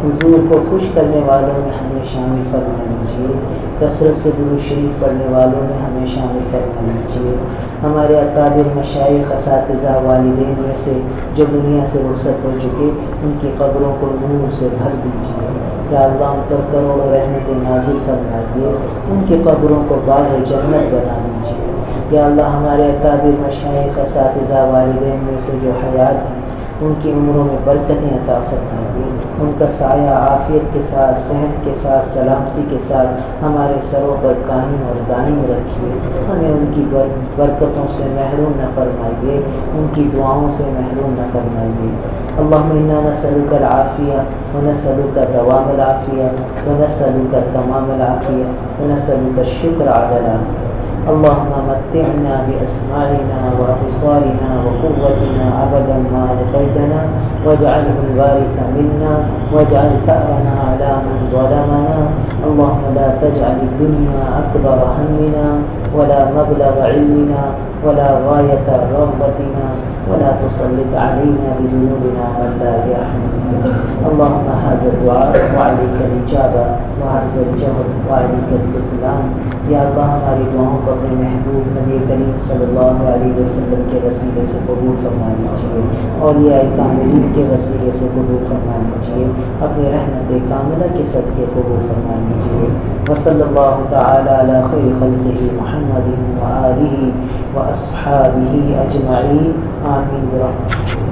حضور کو خوش کرنے والوں میں ہمیں شامل فرما لیجیے، کثرت سے درود شریف پڑھنے والوں میں ہمیں شامل فرما لیجیے۔ ہمارے اکابر مشائخ، اساتذہ، والدین میں سے جو دنیا سے رخصت ہو چکے، ان کی قبروں کو نور سے بھر دیجیے۔ یا اللہ ان پر کروڑوں رحمتیں نازل فرمائیے، ان کی قبروں کو باغ جنت بنا دیجیے۔ یا اللہ ہمارے اکابر مشائخ، اساتذہ، والدین میں سے جو حیات ہیں، ان کی عمروں میں برکتیں عطا فرمائیے، ان کا سایہ عافیت کے ساتھ، صحت کے ساتھ، سلامتی کے ساتھ ہمارے سروں پر قائم اور دائم رکھیے، ہمیں ان کی برکتوں سے محروم نہ فرمائیے، ان کی دعاؤں سے محروم نہ فرمائیے۔ اللہم انا نسألک العافیہ ونسألک دوام العافیہ ونسألک تمام العافیہ ونسألک الشکر علی العافیہ۔ اللهم متعنا بأسماعنا وأبصارنا وقوتنا أبدا ما أبقيتنا واجعله الوارث منا واجعل ثأرنا على من ظلمنا اللهم لا تجعل الدنيا أكبر همنا ولا مبلغ علمنا ولا غاية رغبتنا ولا تسلط علينا بذنوبنا من لا يرحمنا اللهم هذا الدعاء وعليك الإجابة وهذا الجهر وعليك التكلان۔ یا اللہ ہماری دعاؤں کو اپنے محبوب نبی کریم صلی اللہ علیہ وسلم کے وسیلے سے قبول فرما لیجیے، اولیاء کاملین کے وسیلے سے قبول فرما لیجیے، اپنی رحمت کاملہ کے صدقے قبول فرما لیجیے۔ وصلی اللہ تعالی علی خیر خلقہ محمد وآلہ واصحابہ اجمعین، آمین برحمتہ۔